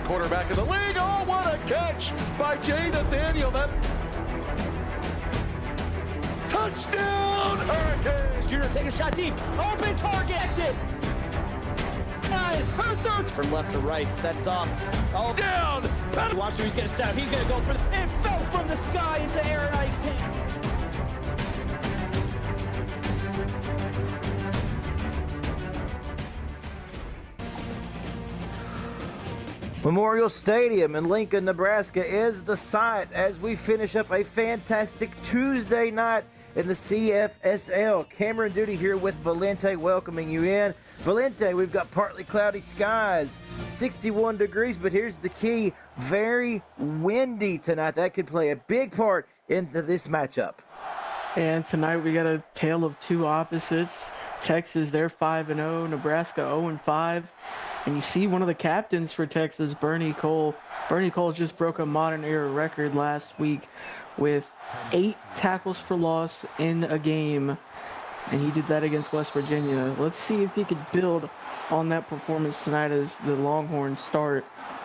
quarterback in the league. Oh, what a catch by Jay Nathaniel. That touchdown, Hurricanes. Junior take a shot deep. Open target. Her third from left to right. Sets off. Oh, down. Watch who he's going to set up. He's going to go for the. It fell from the sky into Aaron Ike's hand. Memorial Stadium in Lincoln, Nebraska is the site as we finish up a fantastic Tuesday night in the CFSL. Cameron Duty here with Valente welcoming you in. Valente, we've got partly cloudy skies, 61 degrees, but here's the key, very windy tonight. That could play a big part into this matchup. And tonight we got a tale of two opposites. Texas, they're 5-0, Nebraska 0-5. And you see one of the captains for Texas, Bernie Cole. Bernie Cole just broke a modern era record last week with 8 tackles for loss in a game. And he did that against West Virginia. Let's see if he could build on that performance tonight as the Longhorns start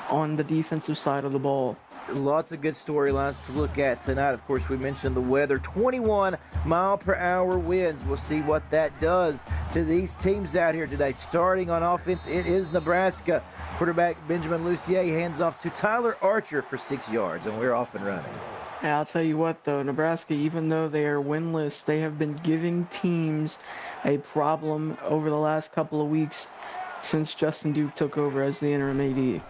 on the defensive side of the ball. Lots of good storylines to look at tonight. Of course, we mentioned the weather. 21-mile-per-hour winds. We'll see what that does to these teams out here today. Starting on offense, it is Nebraska. Quarterback Benjamin Lucier hands off to Tyler Archer for 6 yards, and we're off and running. And I'll tell you what, though, Nebraska, even though they are winless, they have been giving teams a problem over the last couple of weeks since Justin Duke took over as the interim AD.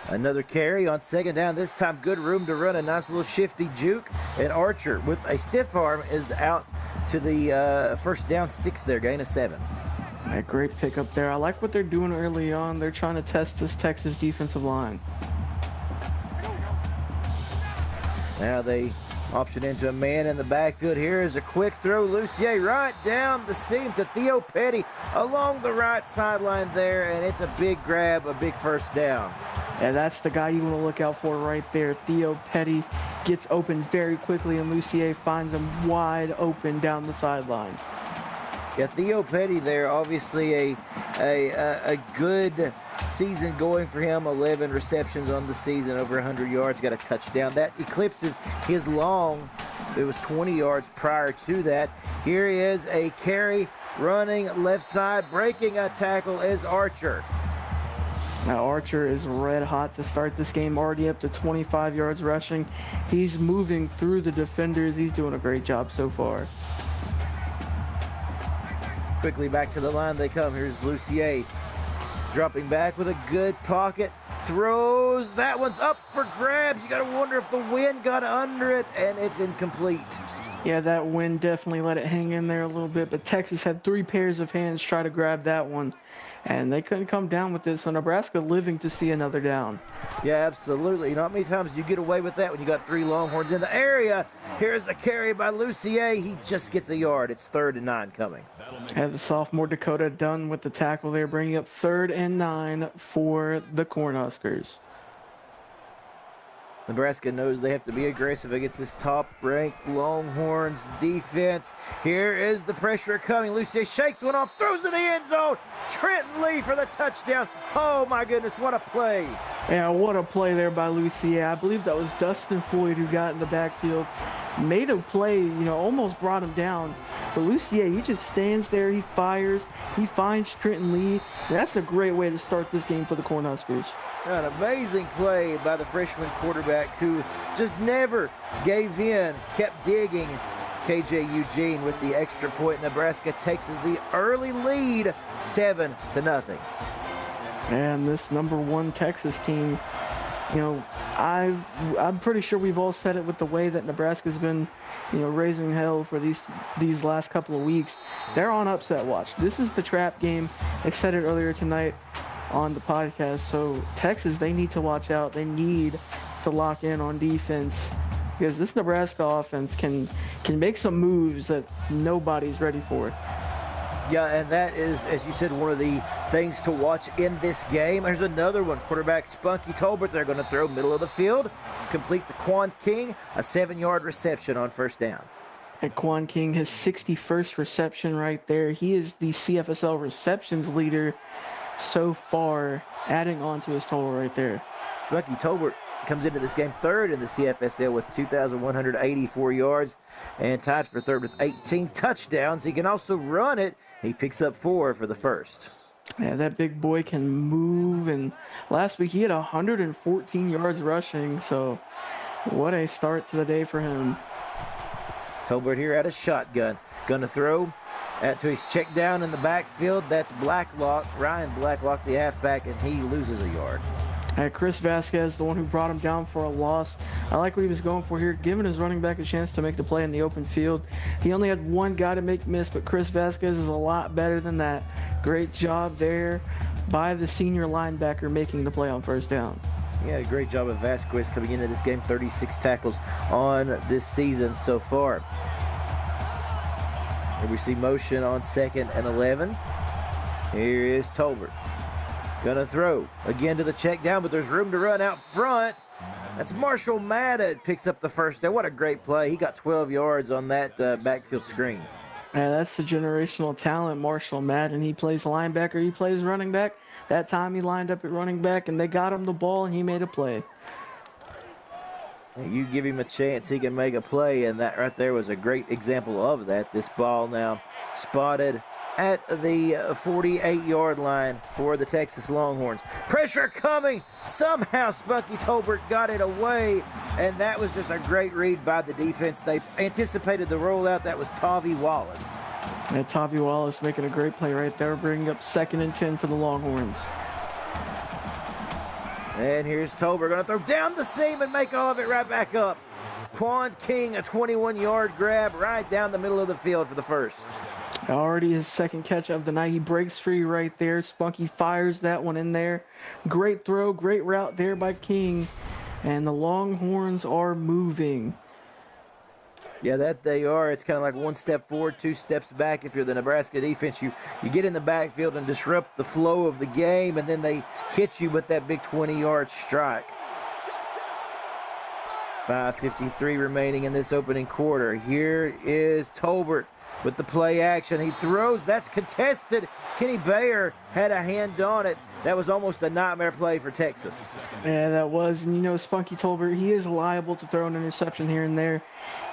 Another carry on second down. This time, good room to run. A nice little shifty juke. And Archer, with a stiff arm, is out to the first down sticks there. Gain of 7. A great pickup there. I like what they're doing early on. They're trying to test this Texas defensive line. Now they option into a man in the backfield. Here is a quick throw. Lucier right down the seam to Theo Petty along the right sideline there, and it's a big grab, a big first down. And that's the guy you want to look out for right there. Theo Petty gets open very quickly, and Lucier finds him wide open down the sideline. Yeah, Theo Petty there, obviously a good season going for him. 11 receptions on the season, over 100 yards, got a touchdown. That eclipses his long. It was 20 yards prior to that. Here is a carry running left side, breaking a tackle is Archer. Now Archer is red hot to start this game, already up to 25 yards rushing. He's moving through the defenders. He's doing a great job so far. Quickly back to the line they come. Here's Lucier dropping back with a good pocket. Throws. That one's up for grabs. You got to wonder if the wind got under it, and it's incomplete. Yeah, that wind definitely let it hang in there a little bit, but Texas had 3 pairs of hands try to grab that one, and they couldn't come down with this, so Nebraska living to see another down. Yeah, absolutely. You know how many times do you get away with that when you got 3 Longhorns in the area? Here's a carry by Lucier. He just gets a yard. It's 3rd and 9 coming. And the sophomore Dakota done with the tackle there, bringing up 3rd and 9 for the Cornhuskers. Nebraska knows they have to be aggressive against this top-ranked Longhorns defense. Here is the pressure coming. Lucier shakes one off, throws to the end zone. Trenton Lee for the touchdown. Oh, my goodness, what a play. Yeah, what a play there by Lucier. I believe that was Dustin Floyd who got in the backfield. Made a play, almost brought him down. But Lucier, he just stands there, he fires, he finds Trenton Lee. That's a great way to start this game for the Cornhuskers. An amazing play by the freshman quarterback who just never gave in, kept digging. KJ Eugene with the extra point. Nebraska takes the early lead, 7-0. And this #1 Texas team, I'm pretty sure we've all said it with the way that Nebraska's been, raising hell for these last couple of weeks. They're on upset watch. This is the trap game. I said it earlier tonight on the podcast. So Texas, they need to watch out. They need to lock in on defense because this Nebraska offense can make some moves that nobody's ready for. Yeah, and that is, as you said, one of the things to watch in this game. There's another one. Quarterback Spunky Tolbert, they're going to throw middle of the field. It's complete to Quan King, a 7-yard reception on first down. And Quan King, his 61st reception right there. He is the CFSL receptions leader so far, adding on to his total right there. Spunky Tolbert comes into this game third in the CFSL with 2,184 yards and tied for third with 18 touchdowns. He can also run it. He picks up 4 for the first. Yeah, that big boy can move, and last week he had 114 yards rushing, so what a start to the day for him. Tolbert here at a shotgun. Gonna throw to his check down in the backfield. That's Blacklock, Ryan Blacklock, the halfback, and he loses a yard. Chris Vasquez, the one who brought him down for a loss. I like what he was going for here, giving his running back a chance to make the play in the open field. He only had one guy to make miss, but Chris Vasquez is a lot better than that. Great job there by the senior linebacker making the play on first down. Yeah, great job of Vasquez coming into this game. 36 tackles on this season so far. Here we see motion on 2nd and 11. Here is Tolbert. Gonna throw again to the check down, but there's room to run out front. That's Marshall Madden picks up the first down. What a great play. He got 12 yards on that backfield screen. Yeah, that's the generational talent, Marshall Madden. He plays linebacker, he plays running back. That time he lined up at running back, and they got him the ball, and he made a play. You give him a chance, he can make a play, and that right there was a great example of that. This ball now spotted at the 48-yard line for the Texas Longhorns. Pressure coming. Somehow Spunky Tolbert got it away, and that was just a great read by the defense. They anticipated the rollout. That was Tavi Wallace. And Tavi Wallace making a great play right there, bringing up 2nd and 10 for the Longhorns. And here's Tolbert going to throw down the seam and make all of it right back up. Quan King, a 21-yard grab right down the middle of the field for the first. Already his second catch of the night. He breaks free right there. Spunky fires that one in there. Great throw, great route there by King. And the Longhorns are moving. Yeah, that they are. It's kind of like 1 step forward, 2 steps back. If you're the Nebraska defense, you get in the backfield and disrupt the flow of the game, and then they hit you with that big 20-yard strike. 5:53 remaining in this opening quarter. Here is Tolbert with the play action. He throws. That's contested. Kenny Bayer had a hand on it. That was almost a nightmare play for Texas. Yeah, that was. And you know, Spunky Tolbert, he is liable to throw an interception here and there.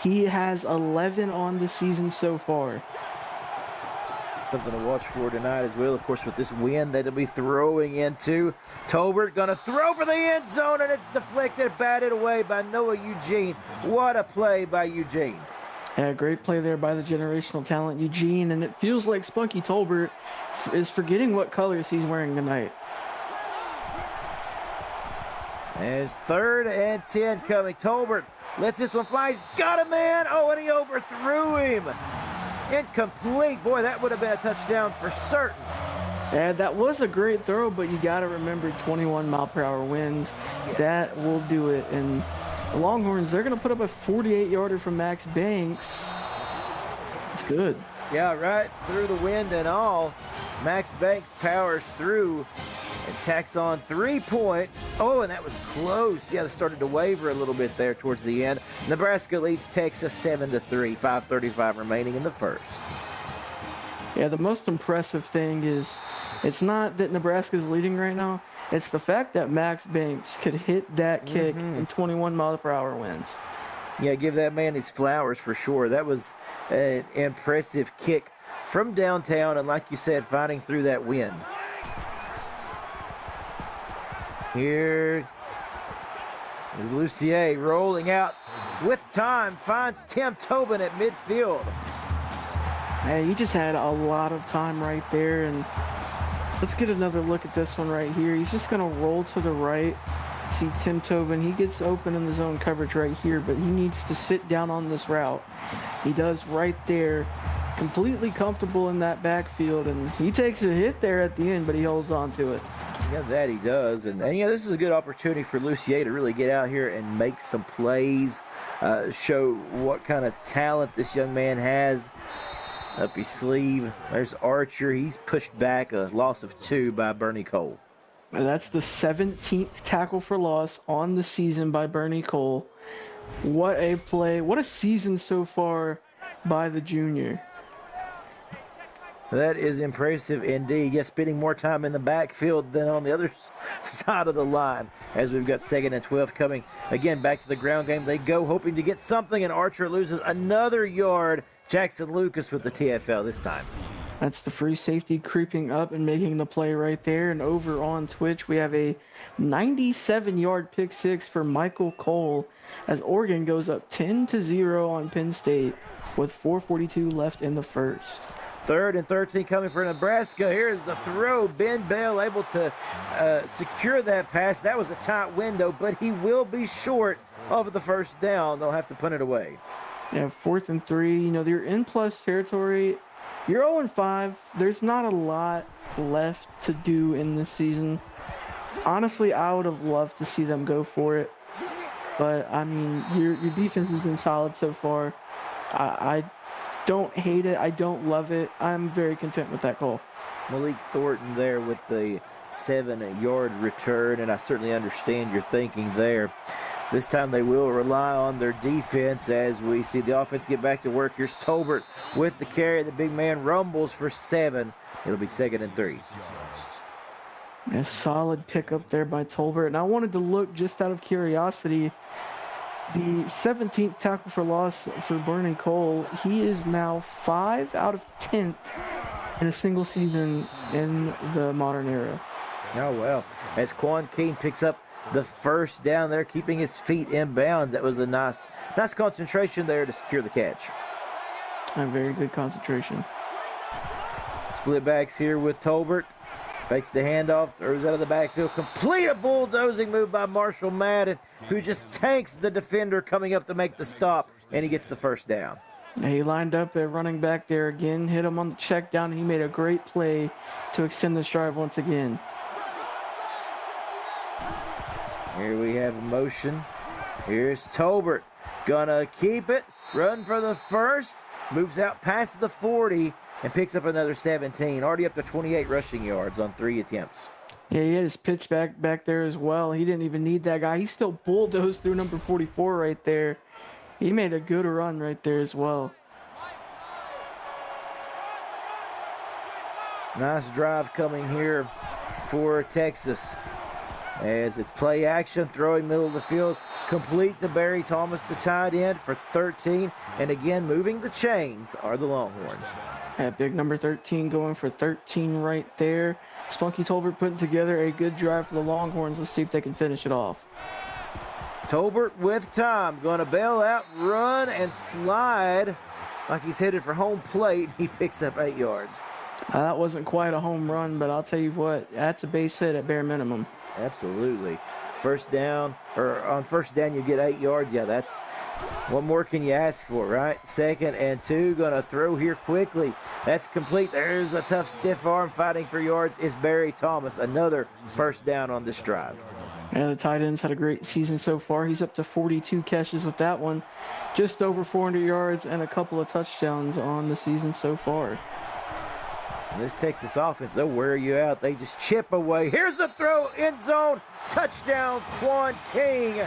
He has 11 on the season so far. Something to watch for tonight as well. Of course, with this wind that they'll be throwing into. Tolbert going to throw for the end zone, and it's deflected, batted away by Noah Eugene. What a play by Eugene. Yeah, great play there by the generational talent, Eugene. And it feels like Spunky Tolbert is forgetting what colors he's wearing tonight. There's 3rd and 10 coming. Tolbert lets this one fly. He's got a man. Oh, and he overthrew him. Incomplete. Boy, that would have been a touchdown for certain. Yeah, that was a great throw, but you got to remember 21-mile-per-hour winds. Yes. That will do it. And the Longhorns, they're going to put up a 48-yarder from Max Banks. It's good. Yeah, right through the wind and all. Max Banks powers through and tacks on 3 points. Oh, and that was close. Yeah, they started to waver a little bit there towards the end. Nebraska leads Texas 7-3. 5:35 remaining in the first. Yeah, the most impressive thing is it's not that Nebraska's leading right now. It's the fact that Max Banks could hit that kick in 21-mile-per-hour winds. Yeah, give that man his flowers for sure. That was an impressive kick from downtown, and like you said, fighting through that wind. Here is Lucier rolling out with time, finds Tim Tobin at midfield. Man, he just had a lot of time right there, and let's get another look at this one right here. He's just going to roll to the right. See Tim Tobin, he gets open in the zone coverage right here, but he needs to sit down on this route. He does right there, completely comfortable in that backfield, and he takes a hit there at the end, but he holds on to it. Yeah, that he does. And yeah, this is a good opportunity for Lucier to really get out here and make some plays, show what kind of talent this young man has up his sleeve. There's Archer. He's pushed back a loss of 2 by Bernie Cole. And that's the 17th tackle for loss on the season by Bernie Cole. What a play. What a season so far by the junior. That is impressive indeed. Yes, spending more time in the backfield than on the other side of the line as we've got 2nd and 12 coming. Again, back to the ground game. They go hoping to get something, and Archer loses another yard. Jackson Lucas with the TFL this time. That's the free safety creeping up and making the play right there. And over on Twitch, we have a 97-yard pick six for Michael Cole as Oregon goes up 10-0 on Penn State with 4:42 left in the first. 3rd and 13 coming for Nebraska. Here's the throw. Ben Bell able to secure that pass. That was a tight window, but he will be short of the first down. They'll have to punt it away. Yeah, 4th and 3. You know, they're in plus territory. You're 0-5. There's not a lot left to do in this season. Honestly, I would have loved to see them go for it. But, I mean, your defense has been solid so far. I don't hate it. I don't love it. I'm very content with that call. Malik Thornton there with the 7-yard return, and I certainly understand your thinking there. This time they will rely on their defense as we see the offense get back to work. Here's Tolbert with the carry. The big man rumbles for 7. It'll be 2nd and 3. A solid pickup there by Tolbert. And I wanted to look just out of curiosity. The 17th tackle for loss for Bernie Cole. He is now 5 out of 10th in a single season in the modern era. Oh, well. As Quan King picks up the first down there, keeping his feet in bounds. That was a nice concentration there to secure the catch. A very good concentration. Split backs here with Tolbert. Fakes the handoff, throws out of the backfield. Complete a bulldozing move by Marshall Madden, who just tanks the defender coming up to make the stop, and he gets the first down. He lined up at running back there again, hit him on the check down. He made a great play to extend this drive once again. Here we have a motion. Here's Tolbert. Gonna keep it. Run for the first. Moves out past the 40 and picks up another 17. Already up to 28 rushing yards on 3 attempts. Yeah, he had his pitch back there as well. He didn't even need that guy. He still bulldozed through number 44 right there. He made a good run right there as well. Nice drive coming here for Texas. As it's play action, throwing middle of the field, complete to Barry Thomas, the tight end, for 13. And again, moving the chains are the Longhorns. That big number 13 going for 13 right there. Spunky Tolbert putting together a good drive for the Longhorns. Let's see if they can finish it off. Tolbert with time, going to bail out, run, and slide like he's headed for home plate. He picks up 8 yards. That wasn't quite a home run, but I'll tell you what, that's a base hit at bare minimum. Absolutely. First down, or on first down you get 8 yards. Yeah, that's, what more can you ask for, right? 2nd and 2, gonna throw here quickly. That's complete. There's a tough stiff arm fighting for yards. It's Barry Thomas. Another first down on this drive. Yeah, the tight end's had a great season so far. He's up to 42 catches with that one. Just over 400 yards and a couple of touchdowns on the season so far. And this Texas offense, they'll wear you out. They just chip away. Here's a throw, end zone, touchdown, Quan King,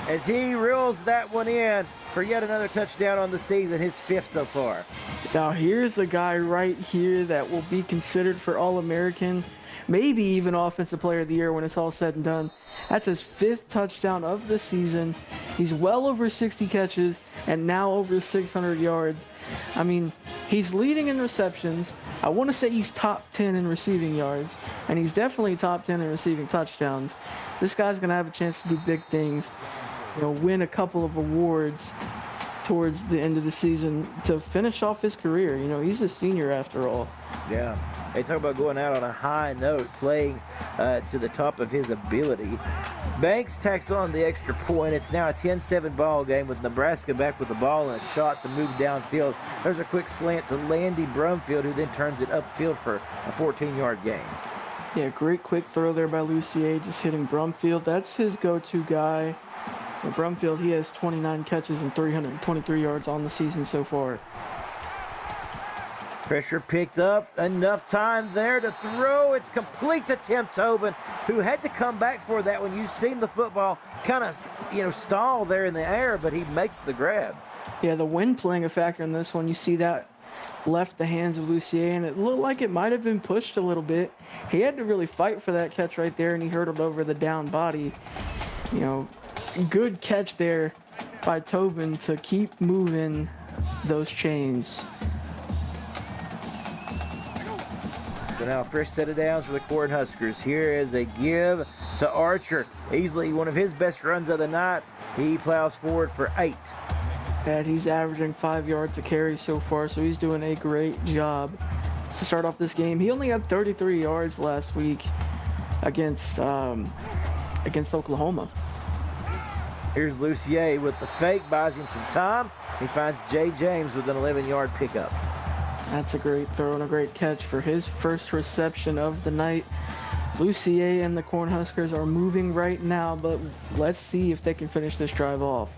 as he reels that one in for yet another touchdown on the season, his 5th so far. Now here's a guy right here that will be considered for All-American, maybe even Offensive Player of the Year when it's all said and done. That's his 5th touchdown of the season. He's well over 60 catches and now over 600 yards. I mean, he's leading in receptions. I want to say he's top 10 in receiving yards, and he's definitely top 10 in receiving touchdowns. This guy's going to have a chance to do big things, you know, win a couple of awards towards the end of the season to finish off his career. You know, he's a senior after all. Yeah. They talk about going out on a high note, playing to the top of his ability. Banks tacks on the extra point. It's now a 10-7 ball game with Nebraska back with the ball and a shot to move downfield. There's a quick slant to Landy Brumfield, who then turns it upfield for a 14-yard gain. Yeah, great quick throw there by Lucier, just hitting Brumfield. That's his go-to guy. With Brumfield, he has 29 catches and 323 yards on the season so far. Pressure picked up, enough time there to throw. It's complete to Tim Tobin, who had to come back for that one. You've seen the football kind of, stall there in the air, but he makes the grab. Yeah, the wind playing a factor in this one. You see that left the hands of Lucier, and it looked like it might have been pushed a little bit. He had to really fight for that catch right there, and he hurdled over the down body. You know, good catch there by Tobin to keep moving those chains. So now fresh set of downs for the Cornhuskers. Here is a give to Archer. Easily one of his best runs of the night. He plows forward for 8. And he's averaging 5 yards a carry so far, so he's doing a great job to start off this game. He only had 33 yards last week against Oklahoma. Here's Lucier with the fake, buys him some time. He finds Jay James with an 11-yard pickup. That's a great throw and a great catch for his first reception of the night. Lucier and the Cornhuskers are moving right now, but let's see if they can finish this drive off.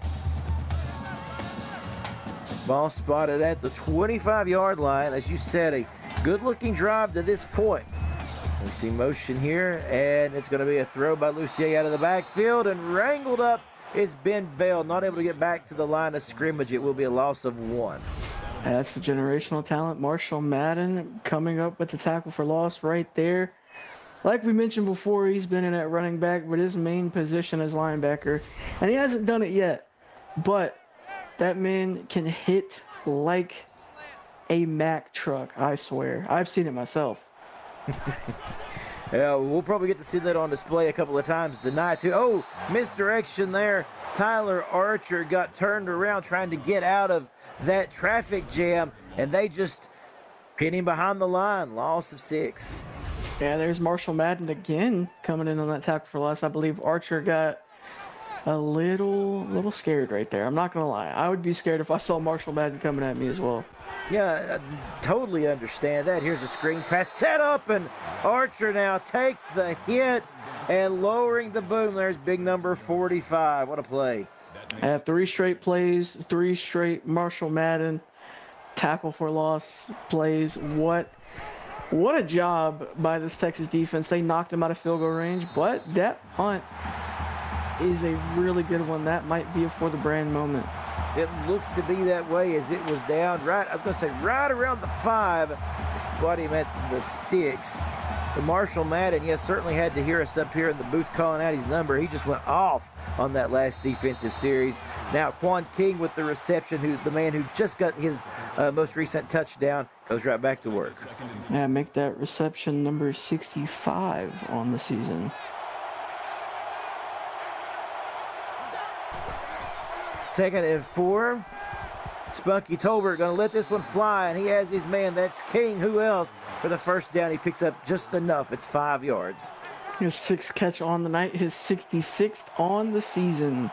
Ball spotted at the 25-yard line. As you said, a good-looking drive to this point. We see motion here, and it's going to be a throw by Lucier out of the backfield, and wrangled up is Ben Bell, not able to get back to the line of scrimmage. It will be a loss of 1. That's the generational talent, Marshall Madden, coming up with the tackle for loss right there. Like we mentioned before, he's been in at running back, but his main position is linebacker, and he hasn't done it yet. But that man can hit like a Mack truck, I swear. I've seen it myself. Yeah, we'll probably get to see that on display a couple of times tonight, too. Oh, misdirection there. Tyler Archer got turned around trying to get out of that traffic jam, and they just pin him behind the line. Loss of 6. Yeah, there's Marshall Madden again coming in on that tackle for loss. I believe Archer got a little scared right there. I'm not going to lie. I would be scared if I saw Marshall Madden coming at me as well. Yeah, I totally understand that. Here's a screen pass set up, and Archer now takes the hit and lowering the boom. There's big number 45. What a play. 3 straight plays, 3 straight Marshall Madden tackle for loss plays. What a job by this Texas defense. They knocked him out of field goal range, but that punt is a really good one. That might be a for the brand moment. It looks to be that way as it was down right, I was going to say right around the 5. Spot him at the 6. But Marshall Madden, yes, certainly had to hear us up here in the booth calling out his number. He just went off on that last defensive series. Now Quan King with the reception, who's the man who just got his most recent touchdown, goes right back to work. Yeah, make that reception number 65 on the season. Second and 4. Spunky Tolbert going to let this one fly, and he has his man. That's King. Who else? For the first down, he picks up just enough. It's 5 yards. His 6th catch on the night, his 66th on the season.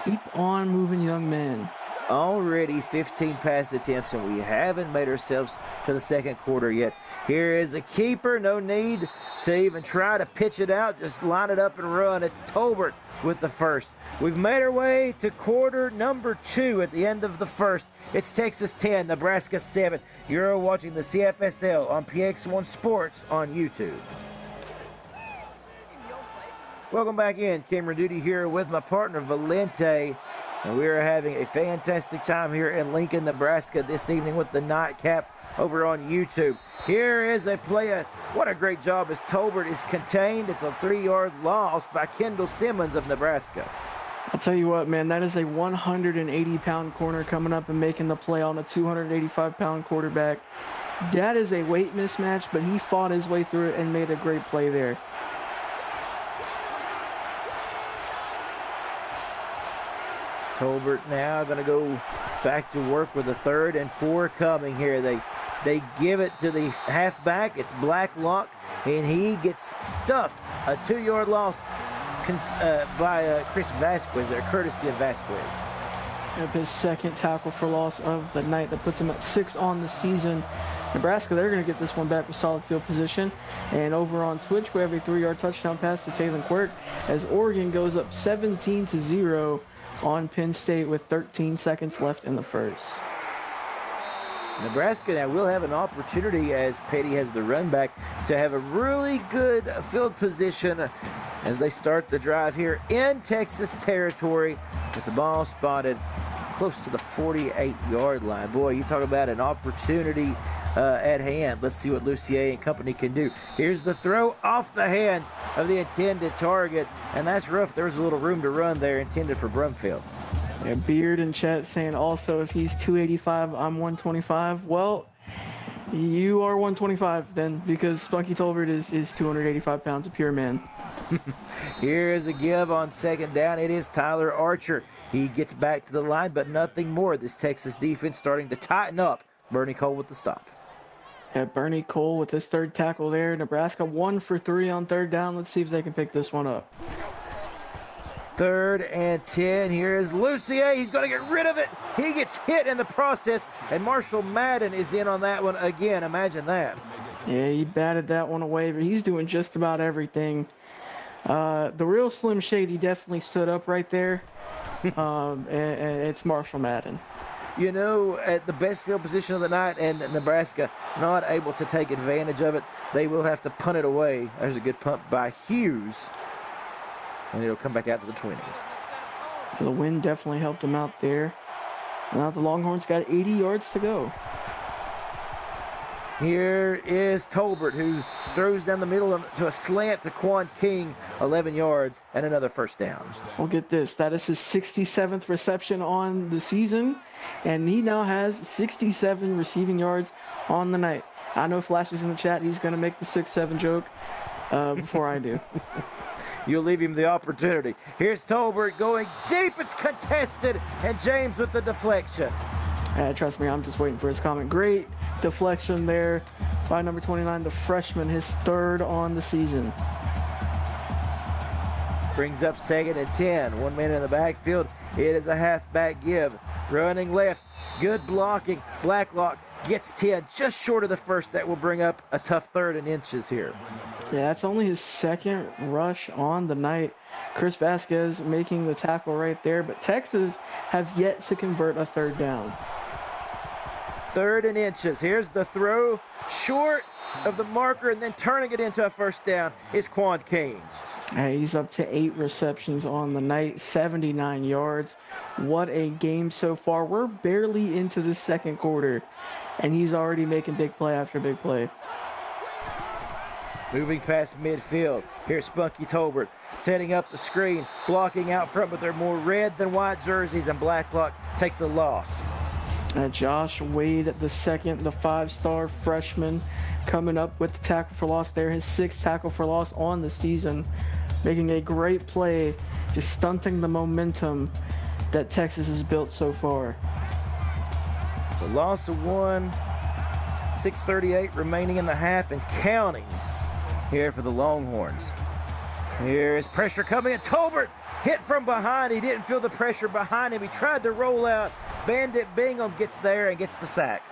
Keep on moving, young man. Already 15 pass attempts, and we haven't made ourselves to the second quarter yet. Here is a keeper. No need to even try to pitch it out. Just line it up and run. It's Tolbert with the first. We've made our way to quarter number 2 at the end of the first. It's Texas 10, Nebraska 7. You're watching the CFSL on PX1 Sports on YouTube. Welcome back in. Cameron Duty here with my partner Valente. And we are having a fantastic time here in Lincoln, Nebraska this evening with the nightcap over on YouTube. Here is a play. What a great job as Tolbert is contained. It's a 3-yard loss by Kendall Simmons of Nebraska. I'll tell you what, man, that is a 180-pound corner coming up and making the play on a 285-pound quarterback. That is a weight mismatch, but he fought his way through it and made a great play there. Tolbert now going to go back to work with a 3rd and 4 coming here. They give it to the halfback. It's Blacklock, and he gets stuffed. A 2-yard loss by Chris Vasquez, or courtesy of Vasquez. His 2nd tackle for loss of the night. That puts him at 6 on the season. Nebraska, they're going to get this one back with solid field position. And over on Twitch, we have a 3-yard touchdown pass to Taylor Quirk as Oregon goes up 17-0 on Penn State with 13 seconds left in the first. Nebraska now will have an opportunity, as Petty has the run back, to have a really good field position as they start the drive here in Texas territory with the ball spotted close to the 48-yard line. Boy, you talk about an opportunity at hand. Let's see what Lucier and company can do. Here's the throw off the hands of the intended target, and that's rough. There was a little room to run there intended for Brumfield. Yeah, Beard in chat saying also if he's 285, I'm 125. Well, you are 125 then, because Spunky Tolbert is 285 pounds of pure man. Here is a give on second down. It is Tyler Archer. He gets back to the line, but nothing more. This Texas defense starting to tighten up. Bernie Cole with the stop. Yeah, Bernie Cole with his third tackle there. Nebraska 1 for 3 on third down. Let's see if they can pick this one up. 3rd and 10. Here is Lucier. He's going to get rid of it. He gets hit in the process, and Marshall Madden is in on that one again. Imagine that. Yeah, he batted that one away, but he's doing just about everything. The real Slim Shady definitely stood up right there. And it's Marshall Madden. You know, at the best field position of the night, and Nebraska not able to take advantage of it. They will have to punt it away. There's a good punt by Hughes. And it'll come back out to the 20. The wind definitely helped him out there. Now the Longhorns got 80 yards to go. Here is Tolbert, who throws down the middle to a slant to Quan King, 11 yards, and another first down. Well, get this. That is his 67th reception on the season, and he now has 67 receiving yards on the night. I know Flash is in the chat. He's going to make the 6-7 joke before I do. You'll leave him the opportunity. Here's Tolbert going deep. It's contested, and James with the deflection. Trust me, I'm just waiting for his comment. Great deflection there by number 29, the freshman, his 3rd on the season. Brings up 2nd and 10. 1 man in the backfield. It is a halfback give. Running left. Good blocking. Blacklock gets 10, just short of the first. That will bring up a tough 3rd and inches here. Yeah, that's only his 2nd rush on the night. Chris Vasquez making the tackle right there, but Texas have yet to convert a 3rd down. 3rd and inches. Here's the throw, short of the marker, and then turning it into a first down is Quan King. He's up to 8 receptions on the night, 79 yards. What a game so far. We're barely into the 2nd quarter, and he's already making big play after big play. Moving past midfield. Here's Spunky Tolbert setting up the screen, blocking out front, but they're more red than white jerseys, and Blacklock takes a loss. Josh Wade, the 2nd, the 5-star freshman, coming up with the tackle for loss there. His 6th tackle for loss on the season, making a great play, just stunting the momentum that Texas has built so far. The loss of 1, 6:38 remaining in the half and counting here for the Longhorns. Here is pressure coming, and Tolbert hit from behind. He didn't feel the pressure behind him. He tried to roll out. Bandit Bingham gets there and gets the sack.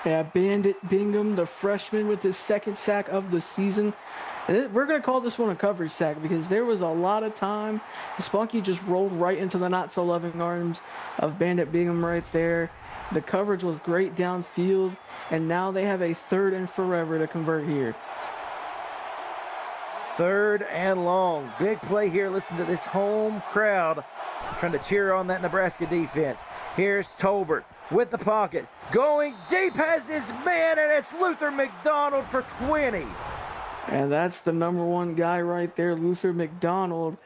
Yeah, Bandit Bingham, the freshman, with his 2nd sack of the season. And we're going to call this one a coverage sack because there was a lot of time. Spunky just rolled right into the not-so-loving arms of Bandit Bingham right there. The coverage was great downfield, and now they have a 3rd and forever to convert here. 3rd and long. Big play here. Listen to this home crowd trying to cheer on that Nebraska defense. Here's Tolbert with the pocket. Going deep, has his man, and it's Luther McDonald for 20. And that's the number 1 guy right there, Luther McDonald.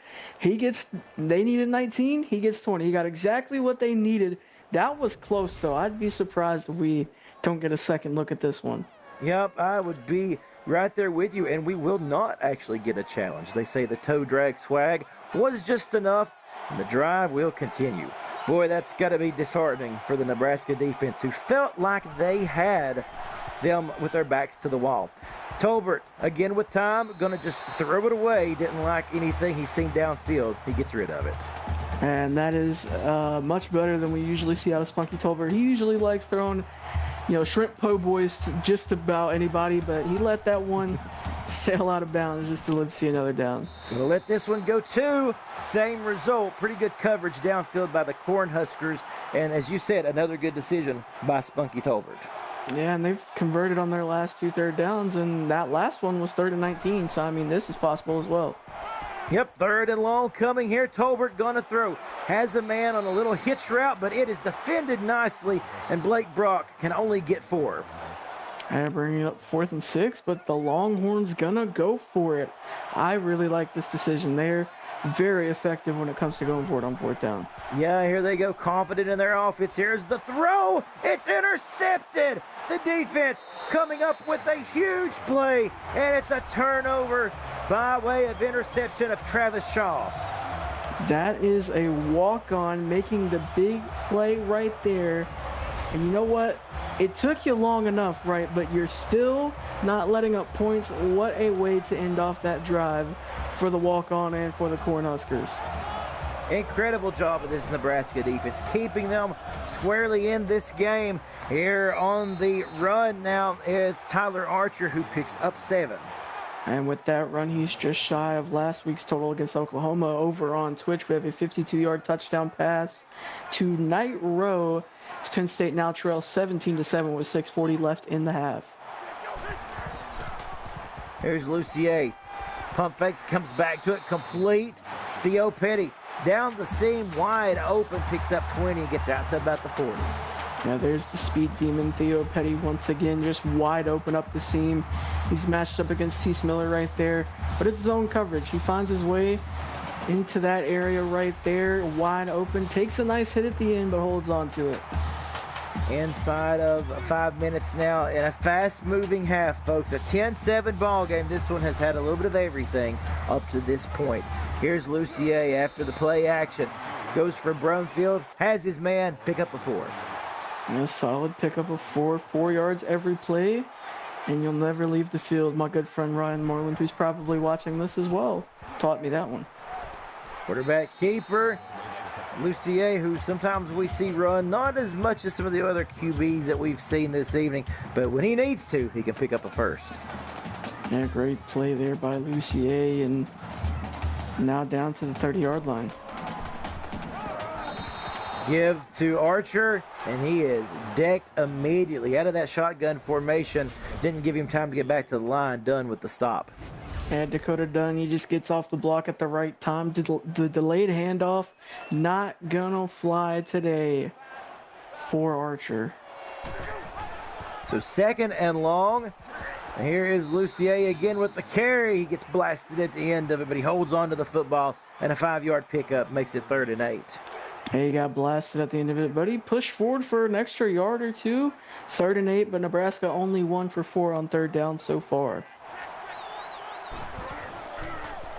They needed 19, he gets 20. He got exactly what they needed. That was close, though. I'd be surprised if we don't get a second look at this one. Yep, I would be right there with you, and we will not actually get a challenge. They say the toe drag swag was just enough, and the drive will continue. Boy, that's got to be disheartening for the Nebraska defense, who felt like they had them with their backs to the wall. Tolbert, again with time, going to just throw it away. Didn't like anything he seen downfield. He gets rid of it. And that is much better than we usually see out of Spunky Tolbert. He usually likes throwing, shrimp po' boys to just about anybody, but he let that one sail out of bounds just to live to see another down. Gonna let this one go too. Same result. Pretty good coverage downfield by the Cornhuskers. And as you said, another good decision by Spunky Tolbert. Yeah, and they've converted on their last 2 third downs, and that last one was 3rd and 19. So, I mean, this is possible as well. Yep, 3rd and long coming here. Tolbert gonna throw. Has a man on a little hitch route, but it is defended nicely, and Blake Brock can only get 4. And bringing up 4th and 6, but the Longhorns gonna go for it. I really like this decision there. Very effective when it comes to going for it on 4th down. Yeah, here they go, confident in their offense. Here's the throw. It's intercepted. The defense coming up with a huge play, and it's a turnover by way of interception of Travis Shaw. That is a walk-on making the big play right there. And you know what? It took you long enough, right? But you're still not letting up points. What a way to end off that drive for the walk-on and for the Cornhuskers. Incredible job of this Nebraska defense, keeping them squarely in this game. Here on the run now is Tyler Archer, who picks up 7. And with that run, he's just shy of last week's total against Oklahoma. Over on Twitch, we have a 52-yard touchdown pass to Knight Rowe. Penn State now trails 17-7 with 6:40 left in the half. Here's Lucier. Pump fakes, comes back to it, complete. Theo Petty down the seam, wide open, picks up 20, gets out to about the 40. Now there's the speed demon, Theo Petty, once again, just wide open up the seam. He's matched up against Cease Miller right there, but it's zone coverage. He finds his way into that area right there, wide open, takes a nice hit at the end, but holds on to it. Inside of 5 minutes now in a fast-moving half, folks. A 10-7 ball game. This one has had a little bit of everything up to this point. Here's Lucier after the play action. Goes for Brumfield, has his man, pick up a 4. And a solid pickup of 4 yards every play, and you'll never leave the field. My good friend Ryan Moreland, who's probably watching this as well, taught me that one. Quarterback keeper, Lucier, who sometimes we see run, not as much as some of the other QBs that we've seen this evening, but when he needs to, he can pick up a 1st. Yeah, great play there by Lucier, and now down to the 30-yard line. Give to Archer, and he is decked immediately out of that shotgun formation. Didn't give him time to get back to the line, done with the stop. And Dakota Dunn, he just gets off the block at the right time. The delayed handoff, not gonna fly today for Archer. So 2nd and long. Here is Lucier again with the carry. He gets blasted at the end of it, but he holds on to the football, and a 5-yard pickup makes it 3rd and 8. He got blasted at the end of it, but he pushed forward for an extra yard or two. 3rd and 8, but Nebraska only 1 for 4 on 3rd down so far.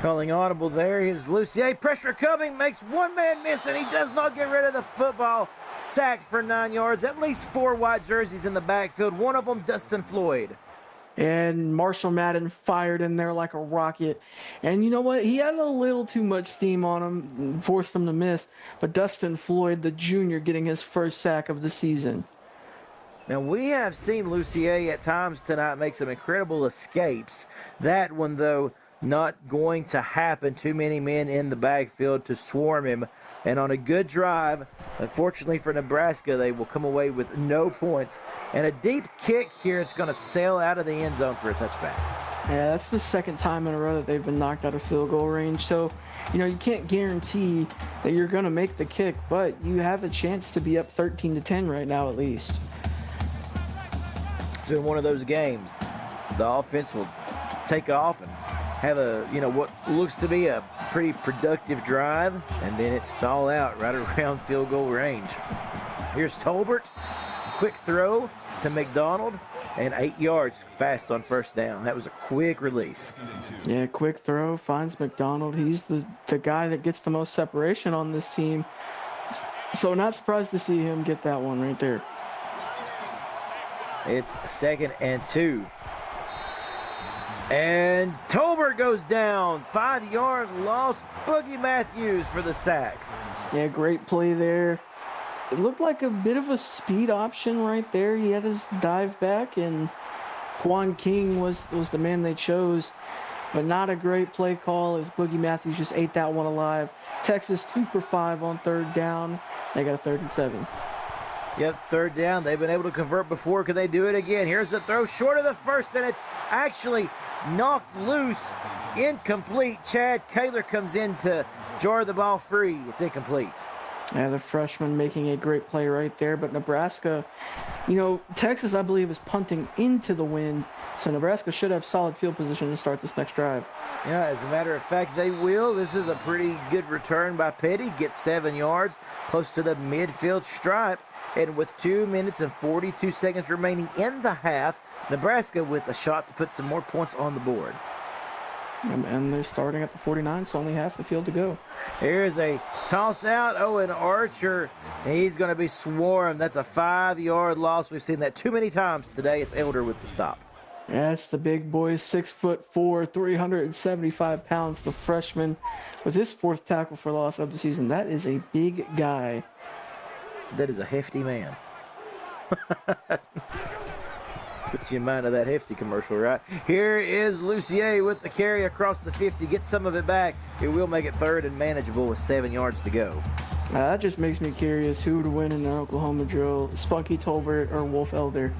Calling audible there is Lucier. Pressure coming, makes one man miss, and he does not get rid of the football. Sacked for 9 yards. At least 4 white jerseys in the backfield. One of them, Dustin Floyd. And Marshall Madden fired in there like a rocket. And you know what? He had a little too much steam on him, forced him to miss. But Dustin Floyd, the junior, getting his 1st sack of the season. Now, we have seen Lucier at times tonight make some incredible escapes. That one, though, not going to happen. Too many men in the backfield to swarm him. And on a good drive, unfortunately for Nebraska, they will come away with no points. And a deep kick here is going to sail out of the end zone for a touchback. Yeah, that's the 2nd time in a row that they've been knocked out of field goal range. So, you know, you can't guarantee that you're going to make the kick, but you have a chance to be up 13-10 right now at least. It's been one of those games. The offense will take off and have a, you know, what looks to be a pretty productive drive, and then it stall out right around field goal range. Here's Tolbert, quick throw to McDonald, and 8 yards fast on 1st down. That was a quick release. Yeah, quick throw, finds McDonald. He's the guy that gets the most separation on this team. So not surprised to see him get that one right there. It's 2nd and 2. And Tolbert goes down. 5-yard loss. Boogie Matthews for the sack. Yeah, great play there. It looked like a bit of a speed option right there. He had his dive back, and Quan King was the man they chose. But not a great play call as Boogie Matthews just ate that one alive. Texas 2 for 5 on 3rd down. They got a 3rd and 7. Yep, third down. They've been able to convert before. Can they do it again? Here's the throw short of the first, and it's actually knocked loose. Incomplete. Chad Kaler comes in to jar the ball free. It's incomplete. Yeah, the freshman making a great play right there. But Nebraska, you know, Texas, I believe, is punting into the wind. So Nebraska should have solid field position to start this next drive. Yeah, as a matter of fact, they will. This is a pretty good return by Petty. Gets 7 yards, close to the midfield stripe. And with 2 minutes and 42 seconds remaining in the half, Nebraska with a shot to put some more points on the board. And they're starting at the 49, so only half the field to go. Here's a toss out. Owen Archer, he's going to be swarmed. That's a 5-yard loss. We've seen that too many times today. It's Elder with the stop. Yeah, it's the big boy, 6'4", 375 pounds, the freshman with his 4th tackle for loss of the season. That is a big guy. That is a hefty man. Puts you in mind of that hefty commercial, right? Here is Lucier with the carry across the 50. Gets some of it back. It will make it 3rd and manageable with 7 yards to go. That just makes me curious who to win in an Oklahoma drill, Spunky Tolbert or Wolf Elder.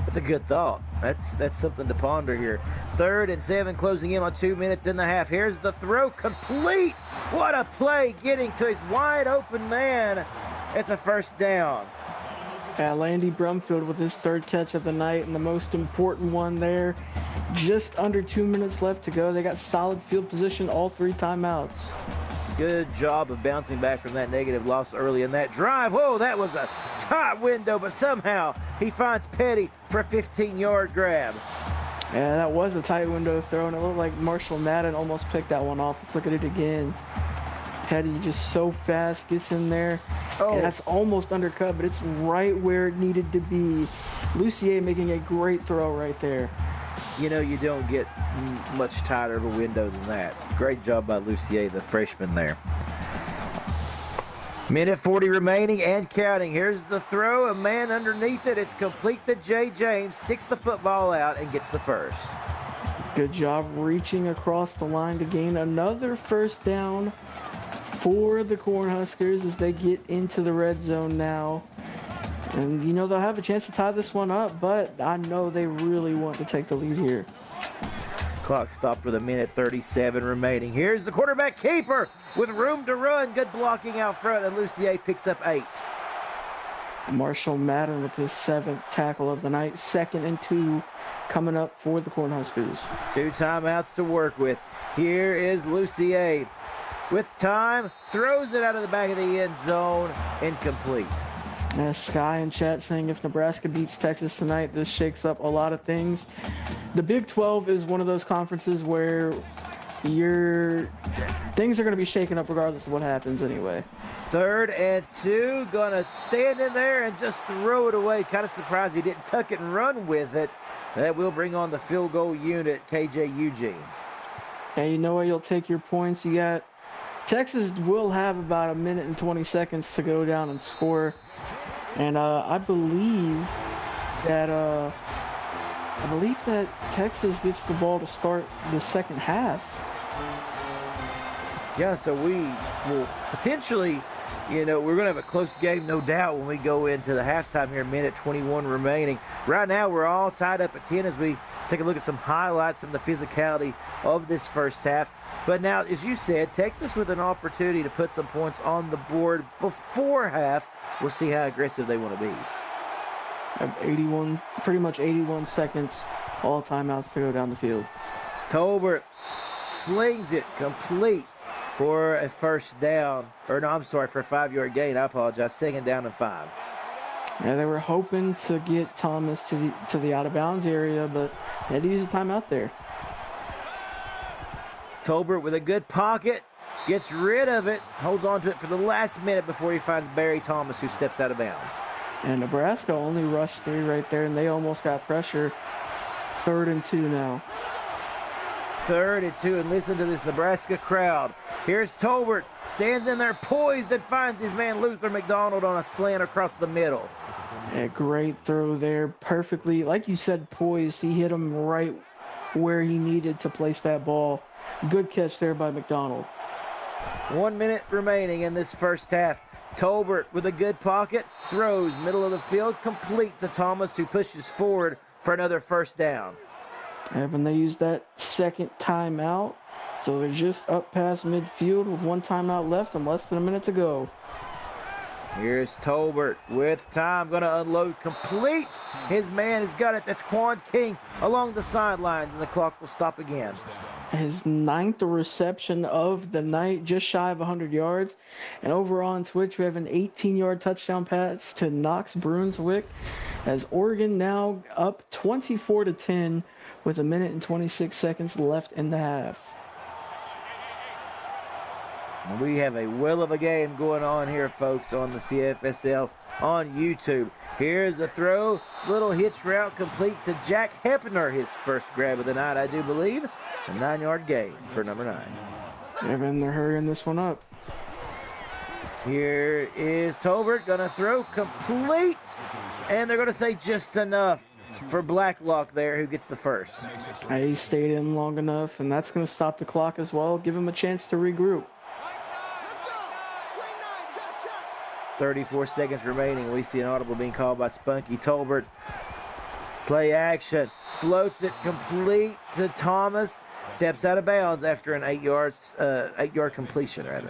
That's a good thought. That's something to ponder here. 3rd and 7, closing in on 2 minutes in the half. Here's the throw, complete. What a play, getting to his wide open man. It's a 1st down. Landy Brumfield with his 3rd catch of the night, and the most important one there. Just under 2 minutes left to go. They got solid field position, all 3 timeouts. Good job of bouncing back from that negative loss early in that drive. Whoa, that was a tight window, but somehow he finds Petty for a 15-yard grab. Yeah, that was a tight window throw, and it looked like Marshall Madden almost picked that one off. Let's look at it again. Petty just so fast, gets in there. Oh, and that's almost undercut, but it's right where it needed to be. Lucier making a great throw right there. You know, you don't get much tighter of a window than that. Great job by Lucier, the freshman there. Minute 40 remaining and counting. Here's the throw, a man underneath it. It's complete to Jay James, sticks the football out and gets the 1st. Good job reaching across the line to gain another 1st down for the Cornhuskers as they get into the red zone now. And, you know, they'll have a chance to tie this one up, but I know they really want to take the lead here. Clock stopped with 1:37 remaining. Here's the quarterback keeper with room to run. Good blocking out front, and Lucier picks up 8. Marshall Madden with his 7th tackle of the night. 2nd and 2 coming up for the Cornhuskers. 2 timeouts to work with. Here is Lucier with time, throws it out of the back of the end zone, incomplete. Sky in chat saying if Nebraska beats Texas tonight, this shakes up a lot of things. The Big 12 is one of those conferences where things are going to be shaken up regardless of what happens anyway. 3rd and 2, gonna stand in there and just throw it away. Kind of surprised he didn't tuck it and run with it. That will bring on the field goal unit, KJ Eugene. And you know what? You'll take your points. You got Texas will have about 1 minute and 20 seconds to go down and score. And I believe that Texas gets the ball to start the 2nd half. Yeah, so we will potentially, you know, we're going to have a close game, no doubt, when we go into the halftime here, 1:21 remaining. Right now, we're all tied up at 10 as we take a look at some highlights of the physicality of this 1st half. But now, as you said, Texas with an opportunity to put some points on the board before half. We'll see how aggressive they want to be. Pretty much 81 seconds, all timeouts to go down the field. Tolbert slings it complete for a 1st down. Or no, I'm sorry, for a 5-yard gain. I apologize. 2nd down and 5. Yeah, they were hoping to get Thomas to the out of bounds area, but they had to use a timeout there. Tolbert with a good pocket, gets rid of it, holds on to it for the last minute before he finds Barry Thomas, who steps out of bounds. And Nebraska only rushed 3 right there, and they almost got pressure. 3rd and 2 now. 3rd and 2, and listen to this Nebraska crowd. Here's Tolbert, stands in there poised and finds his man Luther McDonald on a slant across the middle. A great throw there, perfectly, like you said, poised. He hit him right where he needed to place that ball. Good catch there by McDonald. 1 minute remaining in this first half. Tolbert with a good pocket, throws middle of the field, complete to Thomas, who pushes forward for another first down. And they use that second timeout, so they're just up past midfield with one timeout left and less than a minute to go. Here's Tolbert with time, going to unload, completes. His man has got it. That's Quan King along the sidelines, and the clock will stop again. His 9th reception of the night, just shy of 100 yards. And over on Twitch, we have an 18-yard touchdown pass to Knox Brunswick, as Oregon now up 24-10 with 1 minute and 26 seconds left in the half. We have a will of a game going on here, folks, on the CFSL on YouTube. Here's a throw, little hitch route complete to Jack Hepner, his first grab of the night, I do believe. A 9-yard gain for number 9. And they're hurrying this one up. Here is Tolbert, gonna throw, complete, and they're gonna say just enough for Blacklock there, who gets the first. He stayed in long enough, and that's gonna stop the clock as well, give him a chance to regroup. 34 seconds remaining. We see an audible being called by Spunky Tolbert. Play action. Floats it complete to Thomas. Steps out of bounds after an 8-yard completion, rather.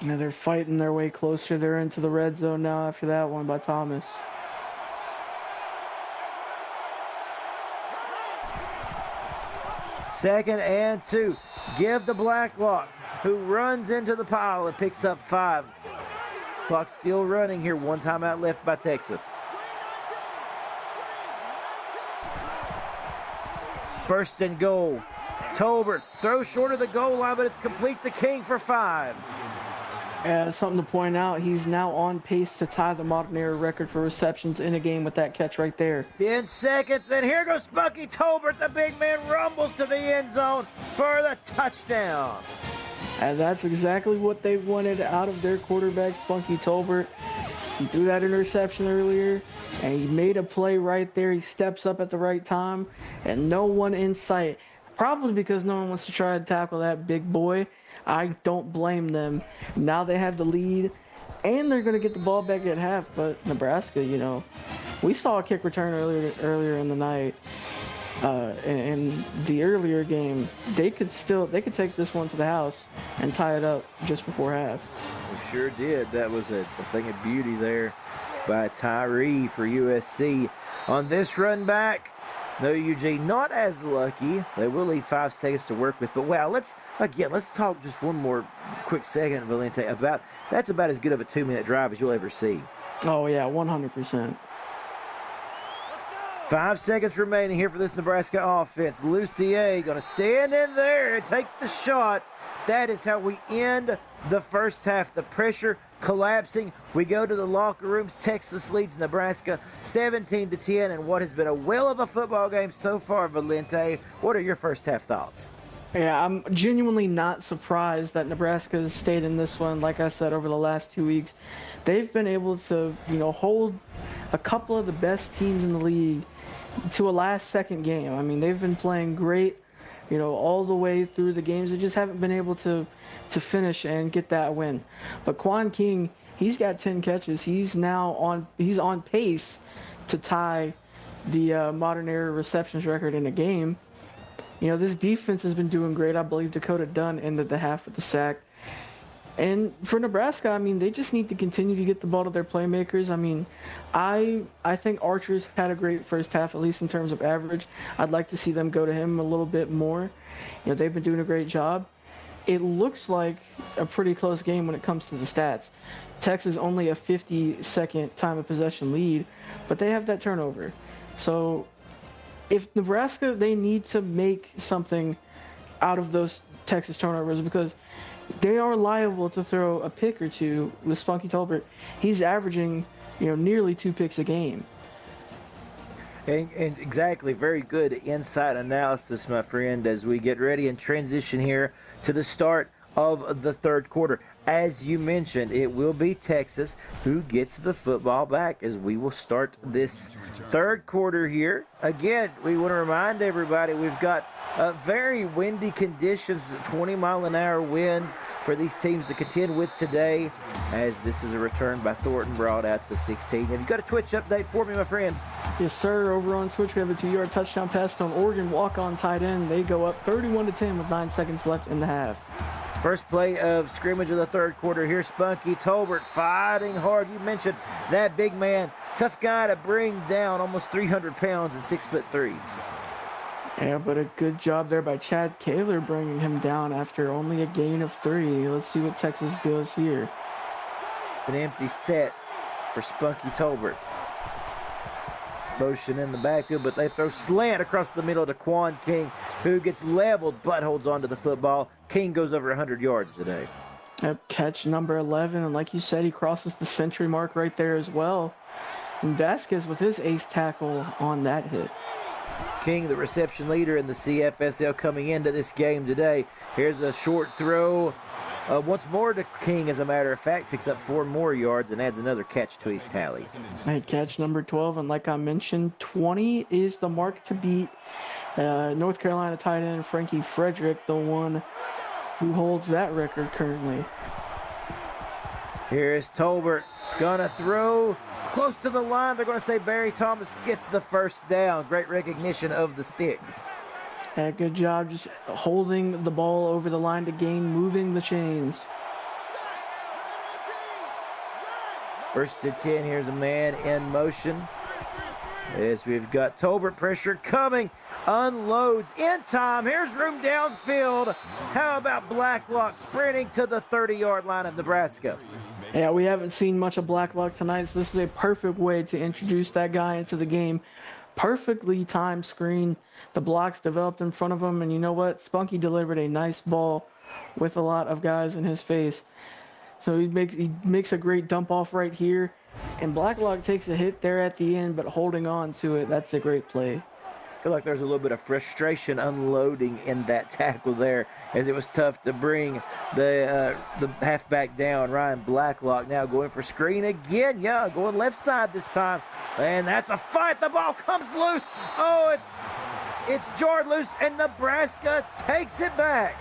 Now they're fighting their way closer. They're into the red zone now after that one by Thomas. Second and 2. Give the Blacklock, who runs into the pile and picks up 5. Clock still running here. One timeout left by Texas. First and goal. Tolbert throws short of the goal line, but it's complete to King for 5. Something to point out, he's now on pace to tie the modern era record for receptions in a game with that catch right there. 10 seconds, and here goes Spunky Tolbert. The big man rumbles to the end zone for the touchdown. And that's exactly what they wanted out of their quarterback, Spunky Tolbert. He threw that interception earlier, and he made a play right there. He steps up at the right time, and no one in sight. Probably because no one wants to try to tackle that big boy. I don't blame them. Now they have the lead, and they're going to get the ball back at half. But Nebraska, we saw a kick return earlier in the night. In the earlier game, they could take this one to the house and tie it up just before half. We sure did. That was a thing of beauty there by Tyree for USC. On this run back, no, Eugene, not as lucky. They will leave 5 seconds to work with. But wow, let's talk just one more quick second, Valente, that's about as good of a 2-minute drive as you'll ever see. Oh yeah, 100%. 5 seconds remaining here for this Nebraska offense. Lucier going to stand in there and take the shot. That is how we end the first half. The pressure collapsing. We go to the locker rooms. Texas leads Nebraska 17-10 in what has been a whale of a football game so far, Valente. What are your first half thoughts? Yeah, I'm genuinely not surprised that Nebraska has stayed in this one. Like I said, over the last 2 weeks, they've been able to, hold a couple of the best teams in the league to a last-second game. I mean, they've been playing great, all the way through the games. They just haven't been able to finish and get that win. But Quan King, he's got 10 catches. He's on pace to tie the modern era receptions record in a game. This defense has been doing great. I believe Dakota Dunn ended the half with the sack. And for Nebraska, I mean, they just need to continue to get the ball to their playmakers. I mean, I think Archer's had a great first half, at least in terms of average. I'd like to see them go to him a little bit more. They've been doing a great job. It looks like a pretty close game when it comes to the stats. Texas only a 50-second time of possession lead, but they have that turnover. So if Nebraska, they need to make something out of those Texas turnovers, because they are liable to throw a pick or two with Spunky Tolbert. He's averaging, nearly 2 picks a game. And exactly, very good inside analysis, my friend, as we get ready and transition here to the start of the third quarter. As you mentioned, it will be Texas who gets the football back as we will start this third quarter here. Again, we want to remind everybody we've got very windy conditions, 20-mile-an-hour winds for these teams to contend with today, as this is a return by Thornton brought out to the 16. Have you got a Twitch update for me, my friend? Yes, sir. Over on Twitch, we have a 2-yard touchdown pass on Oregon walk-on tight end. They go up 31-10 with 9 seconds left in the half. First play of scrimmage of the third quarter. Here's Spunky Tolbert fighting hard. You mentioned that big man, tough guy to bring down, almost 300 pounds and 6'3". Yeah, but a good job there by Chad Kaler bringing him down after only a gain of 3. Let's see what Texas does here. It's an empty set for Spunky Tolbert. Motion in the backfield, but they throw slant across the middle to Quan King, who gets leveled but holds on to the football. King goes over 100 yards today. Yep, catch number 11, and like you said, he crosses the century mark right there as well. And Vasquez with his ace tackle on that hit. King, the reception leader in the CFSL coming into this game today. Here's a short throw. Once more to King, as a matter of fact, picks up 4 more yards and adds another catch to his tally. Hey, catch number 12, and like I mentioned, 20 is the mark to beat. North Carolina tight end Frankie Frederick, the one who holds that record currently. Here's Tolbert, gonna throw close to the line. They're gonna say Barry Thomas gets the first down. Great recognition of the sticks. Yeah, good job just holding the ball over the line to gain, moving the chains. First and 10, here's a man in motion. As we've got Tolbert pressure coming, unloads in time. Here's room downfield. How about Blacklock sprinting to the 30-yard line of Nebraska? Yeah, we haven't seen much of Blacklock tonight, so this is a perfect way to introduce that guy into the game. Perfectly timed screen. The blocks developed in front of him, and you know what? Spunky delivered a nice ball with a lot of guys in his face. So he makes a great dump off right here, and Blacklock takes a hit there at the end, but holding on to it, that's a great play. I feel like there's a little bit of frustration unloading in that tackle there, as it was tough to bring the halfback down. Ryan Blacklock now going for screen again. Yeah, going left side this time, and that's a fight. The ball comes loose. Oh, it's jarred loose, and Nebraska takes it back.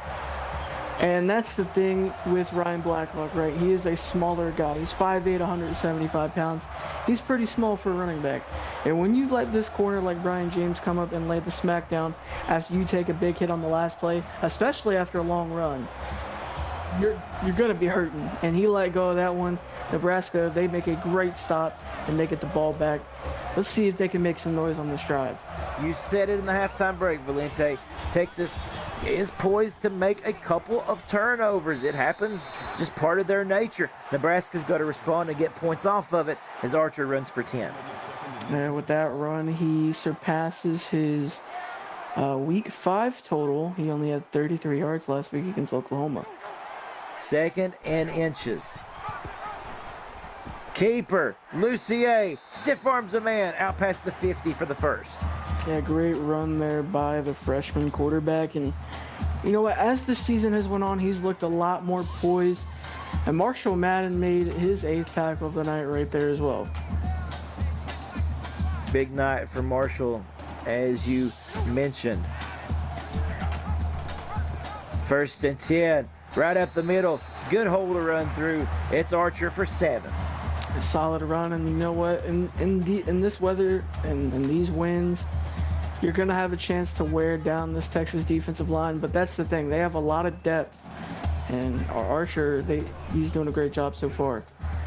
And that's the thing with Ryan Blacklock, right? He is a smaller guy. He's 5'8", 175 pounds. He's pretty small for a running back. And when you let this corner like Brian James come up and lay the smack down after you take a big hit on the last play, especially after a long run, you're going to be hurting. And he let go of that one. Nebraska, they make a great stop, and they get the ball back. Let's see if they can make some noise on this drive. You said it in the halftime break, Valente. Texas is poised to make a couple of turnovers. It happens, just part of their nature. Nebraska's got to respond and get points off of it as Archer runs for 10. And with that run, he surpasses his week 5 total. He only had 33 yards last week against Oklahoma. 2nd and inches. Keeper, Lucier, stiff arms a man out past the 50 for the first. Yeah, great run there by the freshman quarterback. And you know what, as the season has went on, he's looked a lot more poised. And Marshall Madden made his 8th tackle of the night right there as well. Big night for Marshall, as you mentioned. 1st and 10, right up the middle. Good hole to run through. It's Archer for 7. A solid run, and you know what? In this weather and these winds, you're going to have a chance to wear down this Texas defensive line. But that's the thing; they have a lot of depth, and our Archer, he's doing a great job so far.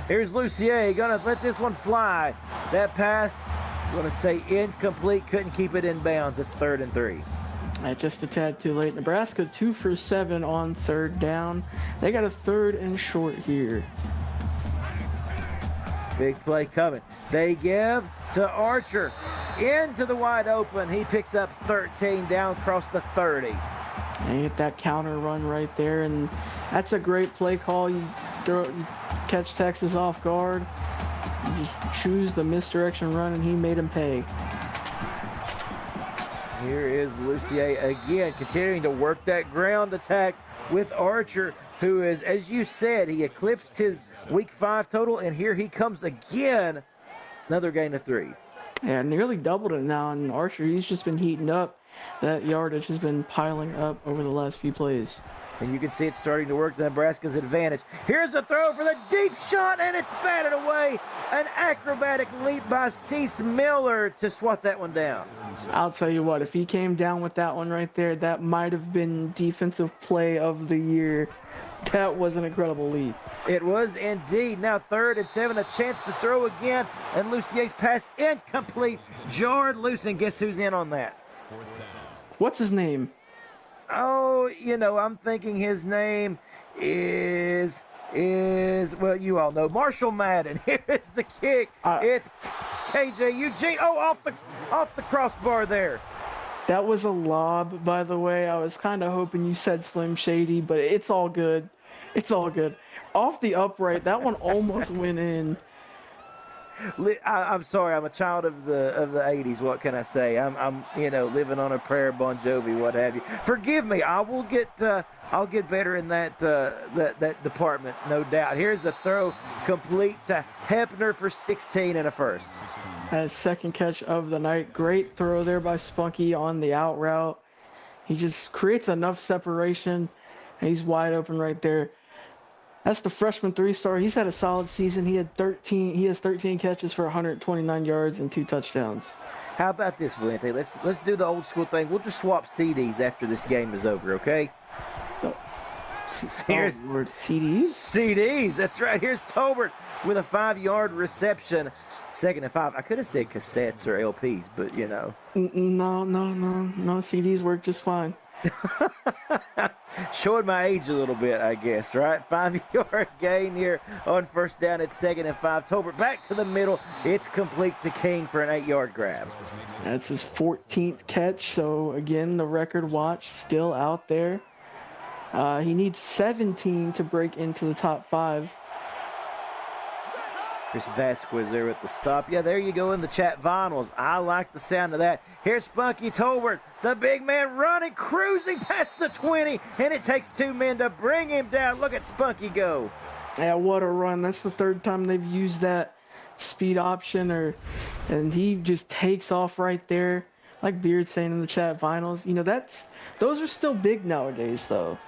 Here's Lucier, gonna let this one fly. That pass, I'm gonna say incomplete. Couldn't keep it in bounds. It's 3rd and 3. Just a tad too late. Nebraska 2 for 7 on 3rd down. They got a 3rd and short here. Big play coming. They give to Archer into the wide open. He picks up 13 down across the 30. And you get that counter run right there, and that's a great play call. You catch Texas off guard. You just choose the misdirection run, and he made him pay. Here is Lucier again, continuing to work that ground attack with Archer. who is, as you said, he eclipsed his Week 5 total, and here he comes again. Another gain of 3. Yeah, nearly doubled it now. And Archer, he's just been heating up. That yardage has been piling up over the last few plays. And you can see it starting to work to Nebraska's advantage. Here's a throw for the deep shot, and it's batted away. An acrobatic leap by Cease Miller to swat that one down. I'll tell you what, if he came down with that one right there, that might have been defensive play of the year. That was an incredible leap. It was indeed. Now 3rd and 7, a chance to throw again, and Lucier's pass incomplete. Jarred loose, and guess who's in on that? What's his name? Oh, I'm thinking his name is well, you all know, Marshall Madden. Here's the kick. It's KJ Eugene. Oh, off the crossbar there. That was a lob, by the way. I was kind of hoping you said Slim Shady, but it's all good. It's all good. Off the upright, that one almost went in. I'm sorry, I'm a child of the 80s. What can I say? I'm living on a prayer, Bon Jovi, what have you. Forgive me. I'll get better in that department, no doubt. Here's a throw complete to Hepner for 16 and a first. That second catch of the night. Great throw there by Spunky on the out route. He just creates enough separation. He's wide open right there. That's the freshman 3-star. He's had a solid season. He has 13 catches for 129 yards and 2 touchdowns. How about this, Valente? Let's do the old school thing. We'll just swap CDs after this game is over, okay? Here's CDs? CDs, that's right. Here's Tolbert with a 5-yard reception. 2nd and 5. I could have said cassettes or LPs, but No. CDs work just fine. Showing my age a little bit, I guess, right? 5-yard gain here on 1st down at 2nd and 5. Tolbert back to the middle. It's complete to King for an 8-yard grab. That's his 14th catch. So, again, the record watch still out there. He needs 17 to break into the top 5. Here's Vasquez there at the stop. Yeah, there you go in the chat vinyls. I like the sound of that. Here's Spunky Tolbert, the big man running, cruising past the 20, and it takes 2 men to bring him down. Look at Spunky go. Yeah, what a run. That's the 3rd time they've used that speed option, and he just takes off right there. Like Beard saying in the chat vinyls, those are still big nowadays, though.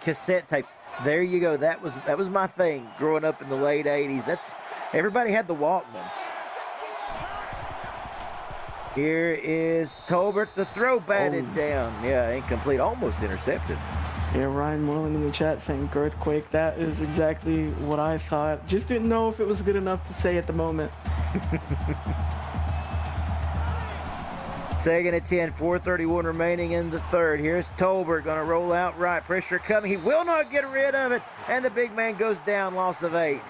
Cassette tapes. There you go. That was my thing growing up in the late 80s. Everybody had the Walkman. Here is Tolbert. The throw batted down. Yeah, incomplete. Almost intercepted. Yeah, Ryan Moreland in the chat saying Girthquake. That is exactly what I thought. Just didn't know if it was good enough to say at the moment. 2nd and 10, 4:31 remaining in the 3rd. Here's Tolbert going to roll out right. Pressure coming. He will not get rid of it. And the big man goes down, loss of 8.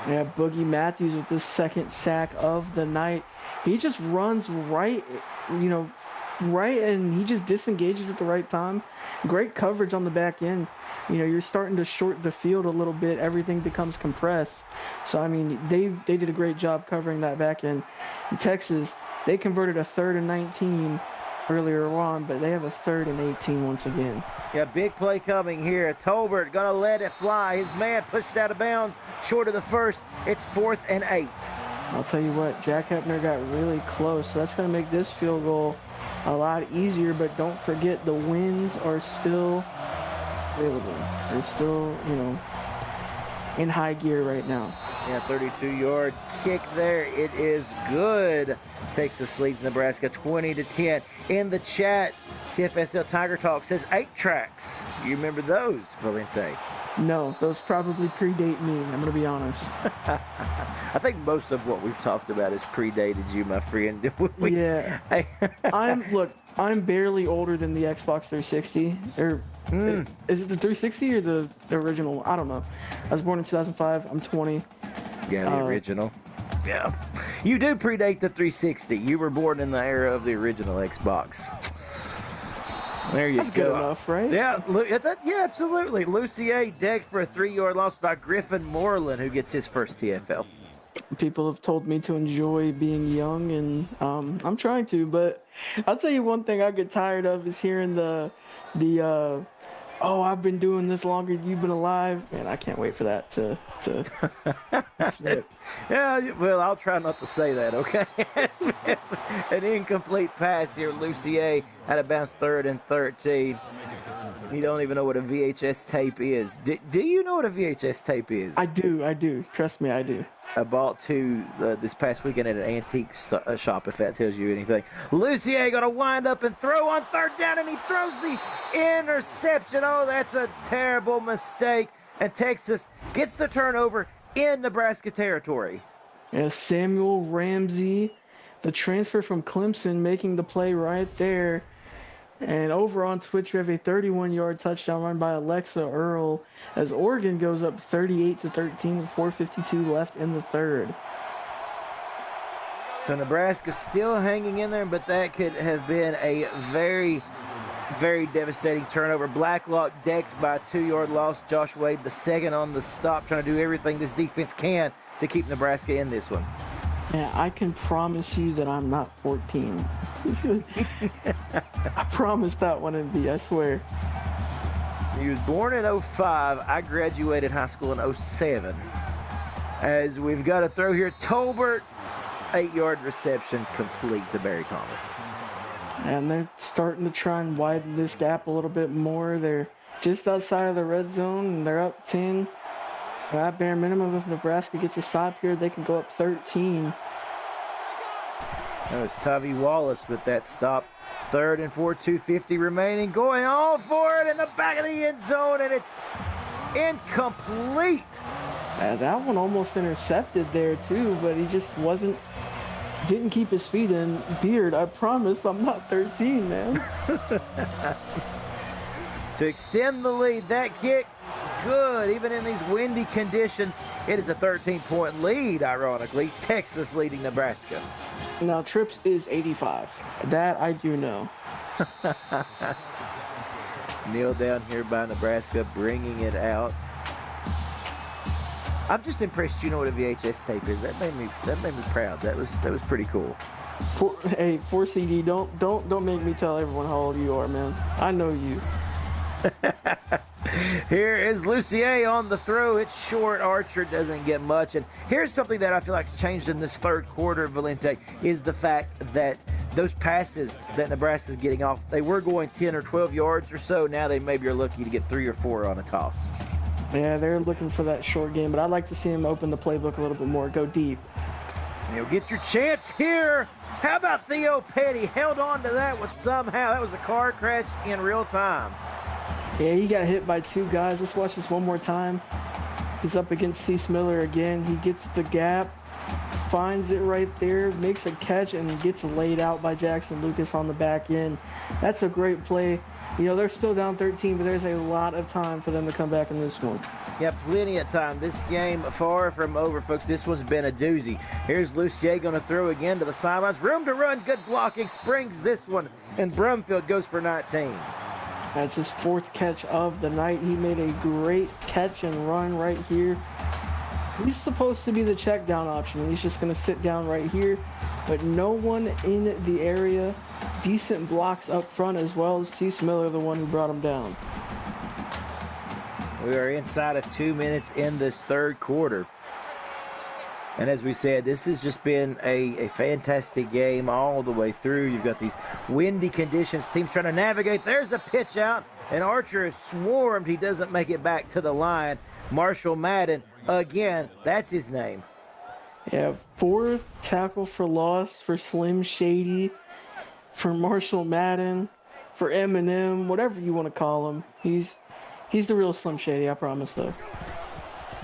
Yeah, Boogie Matthews with the 2nd sack of the night. He just runs right, and he just disengages at the right time. Great coverage on the back end. You're starting to short the field a little bit. Everything becomes compressed. So, they did a great job covering that back end. In Texas, they converted a 3rd and 19 earlier on, but they have a 3rd and 18 once again. Yeah, big play coming here. Tolbert going to let it fly. His man pushed out of bounds short of the 1st. It's 4th and 8. I'll tell you what, Jack Hepner got really close. So that's going to make this field goal a lot easier, but don't forget the winds are still available. They're still, in high gear right now. Yeah, 32-yard kick there. It is good. Texas leads Nebraska 20-10. In the chat, CFSL Tiger Talk says 8 tracks. You remember those, Valente? No, those probably predate me. I'm going to be honest. I think most of what we've talked about has predated you, my friend. Yeah. I'm barely older than the Xbox 360. Is it the 360 or the original? I don't know. I was born in 2005. I'm 20. Yeah, the original. Yeah. You do predate the 360. You were born in the era of the original Xbox. There you That's go. Good enough, right? Yeah, yeah, absolutely. Lucier decked for a 3-yard loss by Griffin Moreland, who gets his first TFL. People have told me to enjoy being young, and I'm trying to. But I'll tell you one thing I get tired of is hearing the oh, I've been doing this longer than you've been alive. Man, I can't wait for that to flip. Yeah, well, I'll try not to say that, okay? An incomplete pass here. Lucier out of bounds, 3rd and 13. You don't even know what a VHS tape is. Do you know what a VHS tape is? I do. Trust me, I do. I bought two this past weekend at an antique shop, if that tells you anything. Lucier going to wind up and throw on 3rd down, and he throws the interception. Oh, that's a terrible mistake. And Texas gets the turnover in Nebraska territory. Yeah, Samuel Ramsey, the transfer from Clemson, making the play right there. And over on Twitch, we have a 31-yard touchdown run by Alexa Earl as Oregon goes up 38-13 with 4:52 left in the 3rd. So Nebraska still hanging in there, but that could have been a very, very devastating turnover. Blacklock decked by a 2-yard loss. Josh Wade, the second on the stop, trying to do everything this defense can to keep Nebraska in this one. Yeah, I can promise you that I'm not 14. I promised that one, NB, I swear. He was born in 05. I graduated high school in 07. As we've got a throw here, Tolbert, 8-yard reception, complete to Barry Thomas. And they're starting to try and widen this gap a little bit more. They're just outside of the red zone, and they're up 10. At bare minimum, if Nebraska gets a stop here, they can go up 13. That was Tavi Wallace with that stop. 3rd and 4, 2:50 remaining. Going all for it in the back of the end zone, and it's incomplete. That one almost intercepted there, too, but he just didn't keep his feet in. Beard, I promise I'm not 13, man. To extend the lead, that kick, good. Even in these windy conditions, it is a 13-point lead, ironically. Texas leading Nebraska. Now, trips is 85. That I do know. Kneel down here by Nebraska, bringing it out. I'm just impressed you know what a VHS tape is. That made me proud. That was pretty cool. Hey, 4CD, don't make me tell everyone how old you are, man. I know you. Here is Lucier on the throw. It's short. Archer doesn't get much. And here's something that I feel like's changed in this 3rd quarter, Valente, is the fact that those passes that Nebraska's getting off, they were going 10 or 12 yards or so. Now they maybe are lucky to get 3 or 4 on a toss. Yeah, they're looking for that short game, but I'd like to see him open the playbook a little bit more, go deep. You'll get your chance here. How about Theo Petty? Held on to that one somehow. That was a car crash in real time. Yeah, he got hit by 2 guys. Let's watch this one more time. He's up against Cease Miller again. He gets the gap, finds it right there, makes a catch, and gets laid out by Jackson Lucas on the back end. That's a great play. You know, they're still down 13, but there's a lot of time for them to come back in this one. Yeah, plenty of time. This game far from over, folks. This one's been a doozy. Here's Lucier going to throw again to the sidelines. Room to run, good blocking, springs this one, and Brumfield goes for 19. That's his 4th catch of the night. He made a great catch and run right here. He's supposed to be the check down option. He's just going to sit down right here, but no one in the area. Decent blocks up front as well. Cease Miller, the one who brought him down. We are inside of 2 minutes in this 3rd quarter. And as we said, this has just been a fantastic game all the way through. You've got these windy conditions, teams trying to navigate. There's a pitch out, and Archer is swarmed. He doesn't make it back to the line. Marshall Madden, again, that's his name. Yeah, 4th tackle for loss for Slim Shady, for Marshall Madden, for Eminem, whatever you want to call him. He's the real Slim Shady, I promise, though.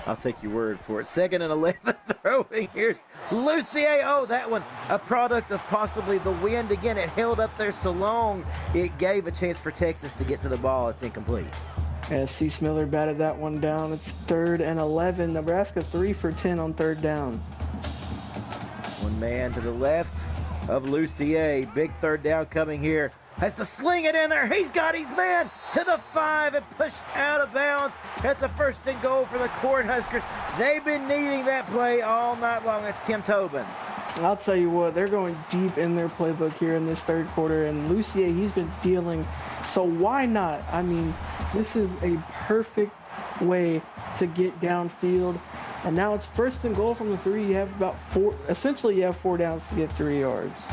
I'll take your word for it. 2nd and 11 throwing. Here's Lucier. Oh, that one, a product of possibly the wind. Again, it held up there so long, it gave a chance for Texas to get to the ball. It's incomplete. As Cease Miller batted that one down, it's 3rd and 11. Nebraska 3 for 10 on 3rd down. One man to the left of Lucier. Big 3rd down coming here. Has to sling it in there. He's got his man to the 5 and pushed out of bounds. That's a 1st and goal for the Cornhuskers. They've been needing that play all night long. That's Tim Tobin. I'll tell you what, they're going deep in their playbook here in this 3rd quarter, and Lucier, he's been dealing, so why not? I mean, This is a perfect way to get downfield. And now it's 1st and goal from the 3. You have about 4, essentially you have 4 downs to get 3 yards.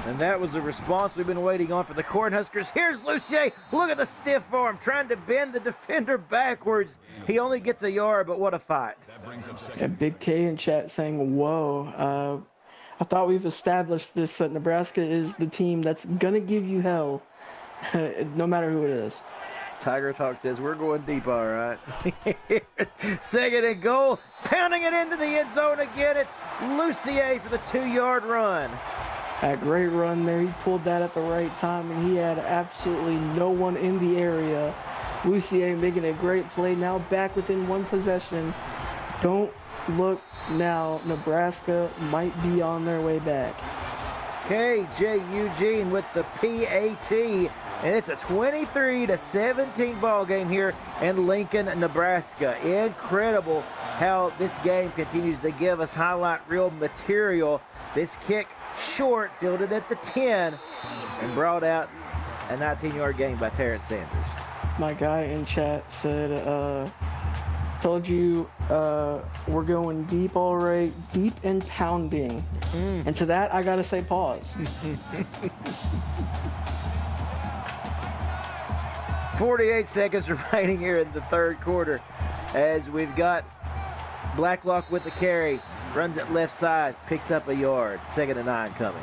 And that was the response we've been waiting on for the Cornhuskers. Here's Lucier. Look at the stiff arm, trying to bend the defender backwards. He only gets a yard, but what a fight. And Big K in chat saying, whoa. I thought we've established this, that Nebraska is the team that's going to give you hell, no matter who it is. Tiger Talk says, we're going deep, all right. 2nd and goal. Pounding it into the end zone again. It's Lucier for the 2-yard run. A great run there. He pulled that at the right time, and he had absolutely no one in the area. Lucier making a great play. Now back within 1 possession. Don't look now. Nebraska might be on their way back. KJ Eugene with the PAT, and it's a 23-17 ball game here in Lincoln, Nebraska. Incredible how this game continues to give us highlight reel material. This kick short, fielded at the 10, and brought out a 19-yard gain by Terrence Sanders. My guy in chat said, told you we're going deep, all right, deep and pounding. And to that, I got to say pause. 48 seconds remaining here in the 3rd quarter as we've got Blacklock with the carry. Runs it left side, picks up a yard. 2nd and 9 coming.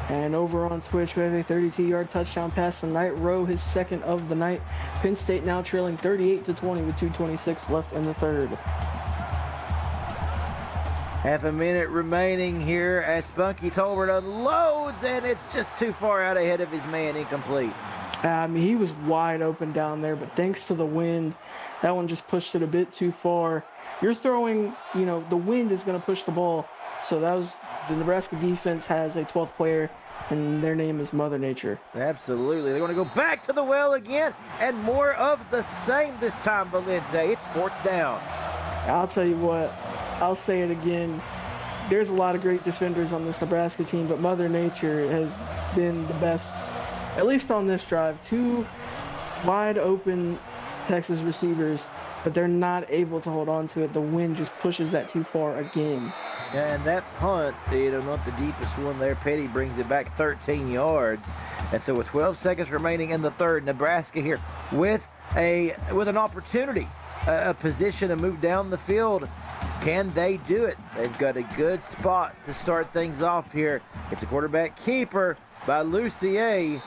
And over on Twitch, we have a 32-yard touchdown pass to Knight Rowe, his 2nd of the night. Penn State now trailing 38-20 with 2:26 left in the 3rd. Half a minute remaining here as Spunky Tolbert unloads, and it's just too far out ahead of his man, incomplete. He was wide open down there, but thanks to the wind, that one just pushed it a bit too far. You're throwing, the wind is going to push the ball. So that was the Nebraska defense has a 12th player, and their name is Mother Nature. Absolutely. They're going to go back to the well again, and more of the same this time, Valente. It's 4th down. I'll tell you what, I'll say it again. There's a lot of great defenders on this Nebraska team, but Mother Nature has been the best, at least on this drive. 2 wide open Texas receivers, but they're not able to hold on to it. The wind just pushes that too far again. And that punt, not the deepest one there. Petty brings it back 13 yards. And so with 12 seconds remaining in the 3rd, Nebraska here with an opportunity, a position to move down the field. Can they do it? They've got a good spot to start things off here. It's a quarterback keeper by Lucier.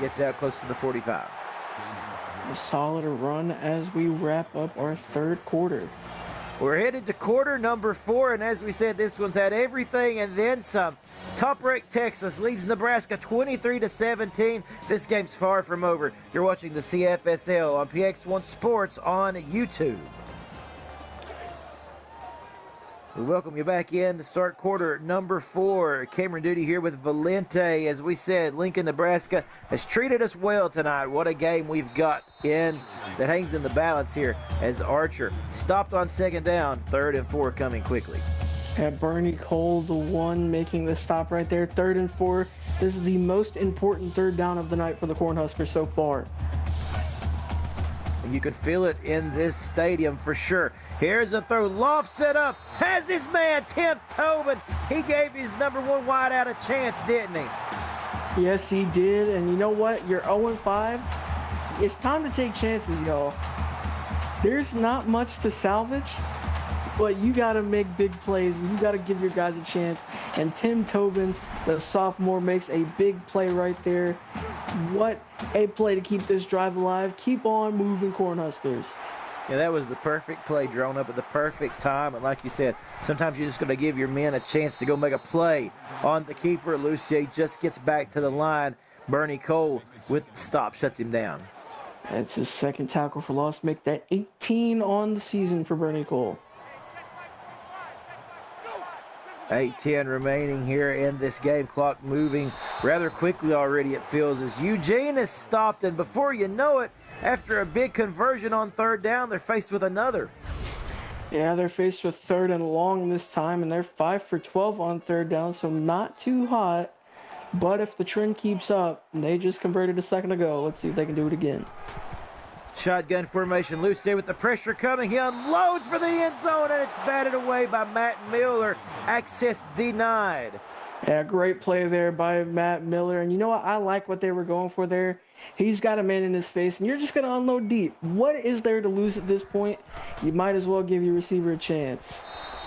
Gets out close to the 45. A solid run as we wrap up our 3rd quarter. We're headed to quarter number 4, and as we said, this one's had everything and then some. Top-ranked Texas leads Nebraska 23-17. This game's far from over. You're watching the CFSL on PX1 Sports on YouTube. We welcome you back in to start quarter number 4. Cameron Duty here with Valente. As we said, Lincoln, Nebraska has treated us well tonight. What a game we've got in that hangs in the balance here as Archer stopped on 2nd down, 3rd and 4 coming quickly. At Bernie Cole, the one making the stop right there, 3rd and 4. This is the most important 3rd down of the night for the Cornhuskers so far. You can feel it in this stadium for sure. Here's a throw. Loft set up. Has his man, Tim Tobin. He gave his number 1 wideout a chance, didn't he? Yes, he did. And you know what? You're 0-5. It's time to take chances, y'all. There's not much to salvage, but you got to make big plays, and you got to give your guys a chance. And Tim Tobin, the sophomore, makes a big play right there. What a play to keep this drive alive. Keep on moving, Cornhuskers. Yeah, that was the perfect play drawn up at the perfect time. And like you said, sometimes you're just going to give your men a chance to go make a play on the keeper. Lucier just gets back to the line. Bernie Cole with the stop shuts him down. That's his 2nd tackle for loss. Make that 18 on the season for Bernie Cole. 8:10 remaining here in this game. Clock moving rather quickly already, it feels, as Eugene is stopped. And before you know it, after a big conversion on 3rd down, they're faced with another. Yeah, they're faced with 3rd and long this time, and they're 5 for 12 on 3rd down, so not too hot. But if the trend keeps up, and they just converted a second ago, let's see if they can do it again. Shotgun formation. Lucier with the pressure coming. He unloads for the end zone, and it's batted away by Matt Miller. Access denied. Yeah, great play there by Matt Miller. And you know what? I like what they were going for there. He's got a man in his face, and you're just going to unload deep. What is there to lose at this point? You might as well give your receiver a chance.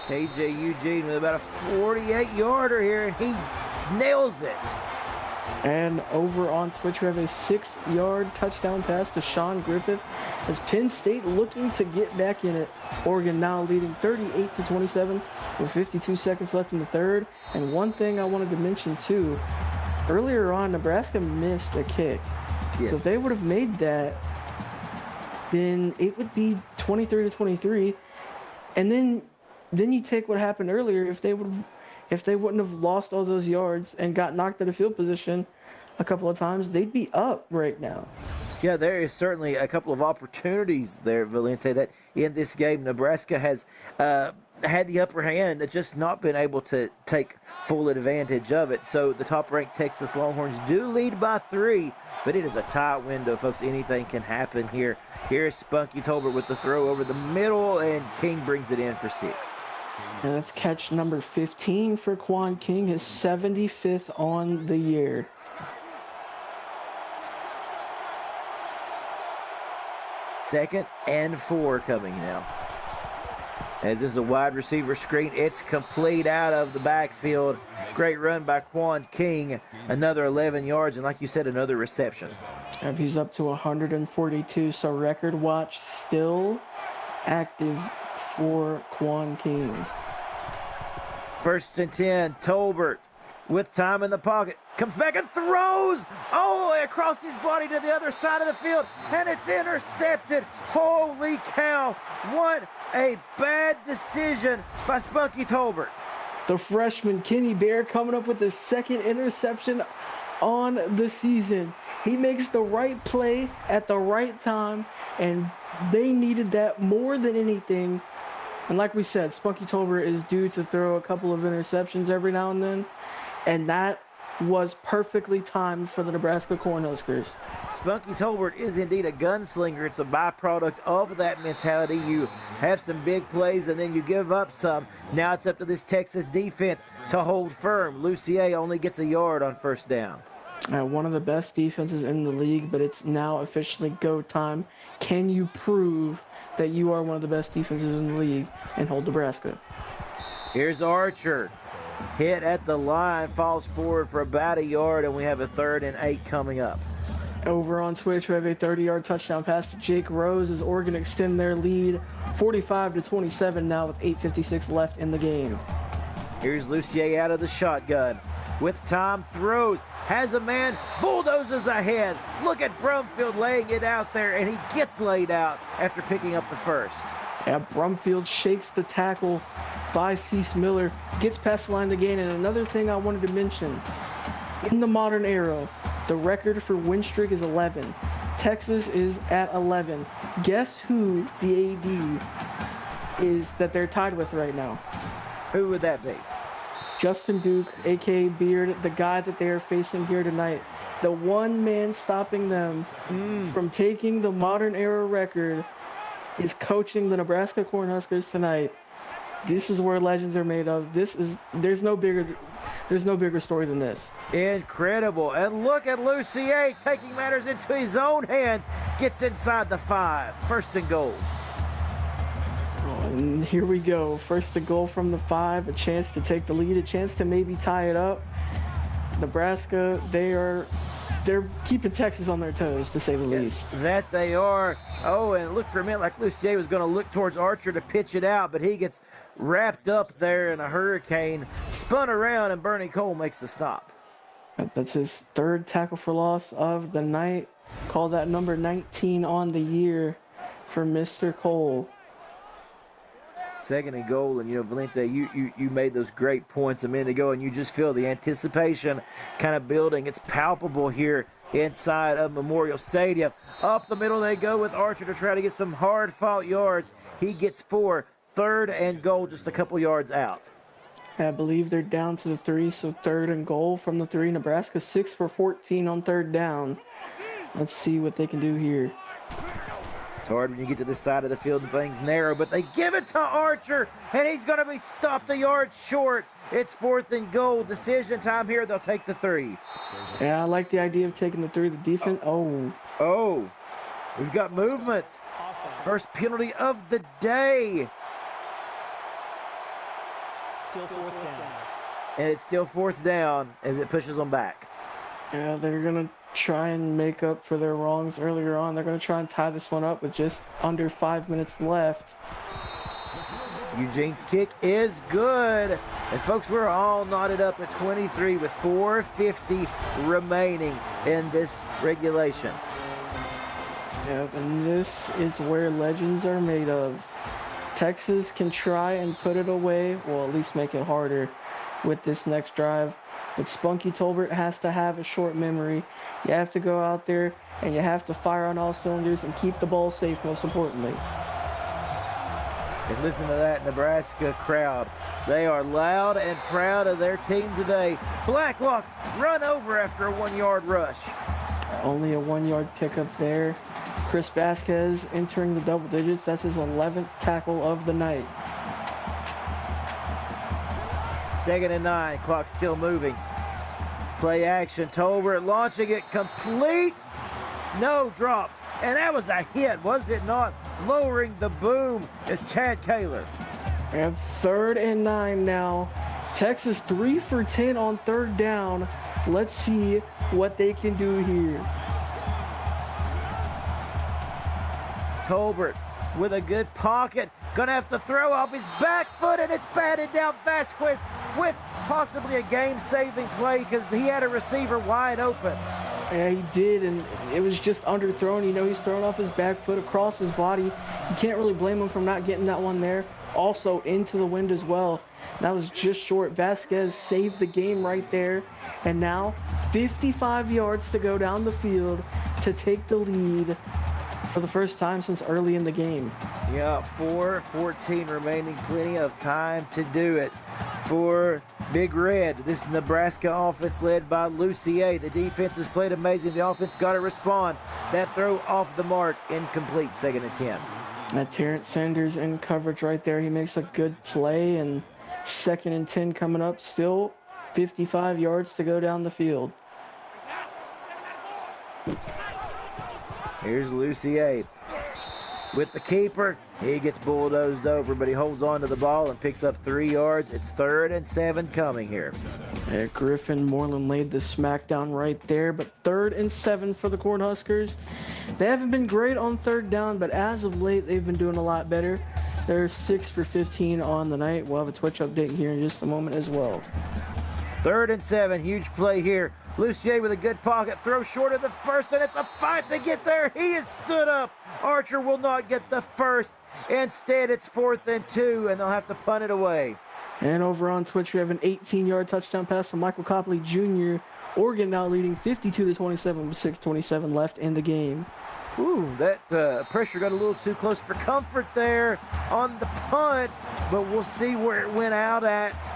KJ Eugene with about a 48-yarder here, and he nails it. And over on Twitch, we have a 6-yard touchdown pass to Sean Griffith as Penn State looking to get back in it. Oregon now leading 38-27 with 52 seconds left in the third. And one thing I wanted to mention too, earlier on, Nebraska missed a kick. Yes. So if they would have made that, then it would be 23-23. And then you take what happened earlier. If they wouldn't have lost all those yards and got knocked out of field position a couple of times, they'd be up right now. Yeah, there is certainly a couple of opportunities there, Valente, that in this game Nebraska has had the upper hand, just not been able to take full advantage of it. So the top-ranked Texas Longhorns do lead by 3, but it is a tight window, folks. Anything can happen here. Here's Spunky Tolbert with the throw over the middle, and King brings it in for 6. And that's catch number 15 for Quan King, his 75th on the year. Second and 4 coming now. As this is a wide receiver screen, it's complete out of the backfield. Great run by Quan King. Another 11 yards, and like you said, another reception. And he's up to 142, so record watch still active for Quan King. 1st and 10, Tolbert with time in the pocket. Comes back and throws all the way across his body to the other side of the field, and it's intercepted. Holy cow, what a bad decision by Spunky Tolbert. The freshman Kenny Bear coming up with his 2nd interception on the season. He makes the right play at the right time, and they needed that more than anything. And like we said, Spunky Tolbert is due to throw a couple of interceptions every now and then, and that was perfectly timed for the Nebraska Cornhuskers. Spunky Tolbert is indeed a gunslinger. It's a byproduct of that mentality. You have some big plays and then you give up some. Now it's up to this Texas defense to hold firm. Lucier only gets a yard on 1st down. One of the best defenses in the league, but it's now officially go time. Can you prove that you are one of the best defenses in the league and hold Nebraska? Here's Archer. Hit at the line, falls forward for about a yard, and we have a 3rd and 8 coming up. Over on Twitch, we have a 30-yard touchdown pass to Jake Rose as Oregon extend their lead 45-27 now with 8:56 left in the game. Here's Lucier out of the shotgun. With time, throws, has a man, bulldozes ahead. Look at Brumfield laying it out there, and he gets laid out after picking up the 1st. Yeah, Brumfield shakes the tackle by Cease Miller, gets past the line to gain. And another thing I wanted to mention, in the modern era, the record for win streak is 11. Texas is at 11. Guess who the AD is that they're tied with right now? Who would that be? Justin Duke, a.k.a. Beard, the guy that they are facing here tonight. The one man stopping them from taking the modern era record is coaching the Nebraska Cornhuskers tonight. This is where legends are made of. There's no bigger story than this. Incredible. And look at Lucier taking matters into his own hands. Gets inside the 5. 1st and goal. And here we go. 1st and goal from the 5. A chance to take the lead. A chance to maybe tie it up. Nebraska, they're keeping Texas on their toes, to say the least. That they are. Oh, and look for a minute like Lucier was going to look towards Archer to pitch it out, but he gets wrapped up there in a hurricane, spun around, and Bernie Cole makes the stop. That's his 3rd tackle for loss of the night. Call that number 19 on the year for Mr. Cole. 2nd and goal, and Valente, you made those great points a minute ago, and you just feel the anticipation kind of building. It's palpable here inside of Memorial Stadium. Up the middle they go with Archer to try to get some hard-fought yards. He gets 4. 3rd and goal, just a couple yards out. I believe they're down to the 3, so 3rd and goal from the 3. Nebraska 6 for 14 on 3rd down. Let's see what they can do here. It's hard when you get to this side of the field and things narrow, but they give it to Archer, and he's going to be stopped a yard short. It's 4th and goal. Decision time here. They'll take the 3. Yeah, I like the idea of taking the 3. The defense. Oh, we've got movement. First penalty of the day. Still 4th down. And it's still 4th down as it pushes them back. Yeah, they're going to try and make up for their wrongs earlier on. They're going to try and tie this one up with just under 5 minutes left. Eugene's kick is good. And folks, we're all knotted up at 23 with 4:50 remaining in this regulation. Yep, and this is where legends are made of. Texas can try and put it away, well, at least make it harder with this next drive. But Spunky Tolbert has to have a short memory. You have to go out there and you have to fire on all cylinders and keep the ball safe, most importantly. And listen to that Nebraska crowd. They are loud and proud of their team today. Blacklock run over after a 1-yard rush. Only a 1-yard pickup there. Chris Vasquez entering the double digits. That's his 11th tackle of the night. 2nd and 9. Clock still moving. Play action. Tolbert launching it complete. No, dropped. And that was a hit, was it not? Lowering the boom is Chad Kaler. We have 3rd and 9 now. Texas 3 for 10 on 3rd down. Let's see what they can do here. Tolbert with a good pocket. Gonna have to throw off his back foot, and it's batted down. Vasquez with possibly a game-saving play because he had a receiver wide open. Yeah, he did, and it was just underthrown. You know, he's thrown off his back foot across his body. You can't really blame him for not getting that one there. Also into the wind as well. That was just short. Vasquez saved the game right there. And now 55 yards to go down the field to take the lead for the first time since early in the game. Yeah, 4:14 remaining. Plenty of time to do it for Big Red. This Nebraska offense led by Lucier. The defense has played amazing. The offense got to respond. That throw off the mark, incomplete. 2nd and 10. That Terrence Sanders in coverage right there. He makes a good play, and 2nd and 10 coming up. Still 55 yards to go down the field. Here's Lucier with the keeper. He gets bulldozed over, but he holds on to the ball and picks up 3 yards. It's 3rd and 7 coming here. Yeah, Griffin Moreland laid the smackdown right there, but 3rd and 7 for the Cornhuskers. They haven't been great on 3rd down, but as of late, they've been doing a lot better. They're 6 for 15 on the night. We'll have a Twitch update here in just a moment as well. 3rd and 7, huge play here. Lucier with a good pocket, throw short of the first, and it's a fight to get there. He is stood up. Archer will not get the first. Instead, it's 4th and 2, and they'll have to punt it away. And over on Twitch, we have an 18-yard touchdown pass from Michael Copley Jr. Oregon now leading 52-27 with 6:27 left in the game. Ooh, that pressure got a little too close for comfort there on the punt, but we'll see where it went out at.